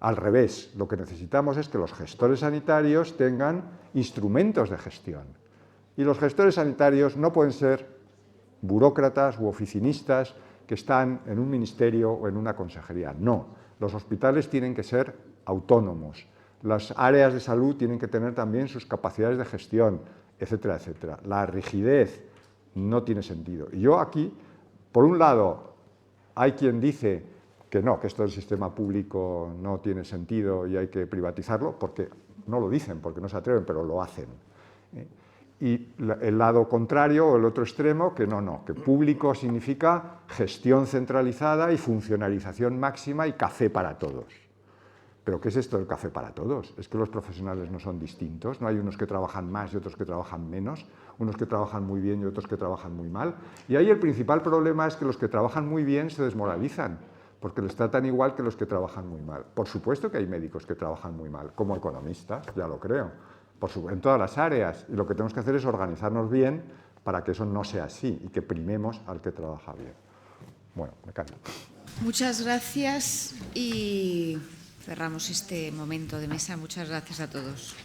Al revés, lo que necesitamos es que los gestores sanitarios tengan instrumentos de gestión. Y los gestores sanitarios no pueden ser burócratas u oficinistas que están en un ministerio o en una consejería. No, los hospitales tienen que ser autónomos, las áreas de salud tienen que tener también sus capacidades de gestión, etcétera, etcétera. La rigidez no tiene sentido. Y yo aquí, por un lado, hay quien dice que no, que esto del sistema público no tiene sentido y hay que privatizarlo, porque no lo dicen, porque no se atreven, pero lo hacen. Y el lado contrario, o el otro extremo, que no, que público significa gestión centralizada y funcionalización máxima y café para todos. ¿Pero qué es esto del café para todos? Es que los profesionales no son distintos, no hay unos que trabajan más y otros que trabajan menos, unos que trabajan muy bien y otros que trabajan muy mal. Y ahí el principal problema es que los que trabajan muy bien se desmoralizan, porque les tratan igual que los que trabajan muy mal. Por supuesto que hay médicos que trabajan muy mal, como economistas, ya lo creo. En todas las áreas, y lo que tenemos que hacer es organizarnos bien para que eso no sea así y que primemos al que trabaja bien. Bueno, me callo. Muchas gracias y cerramos este momento de mesa. Muchas gracias a todos.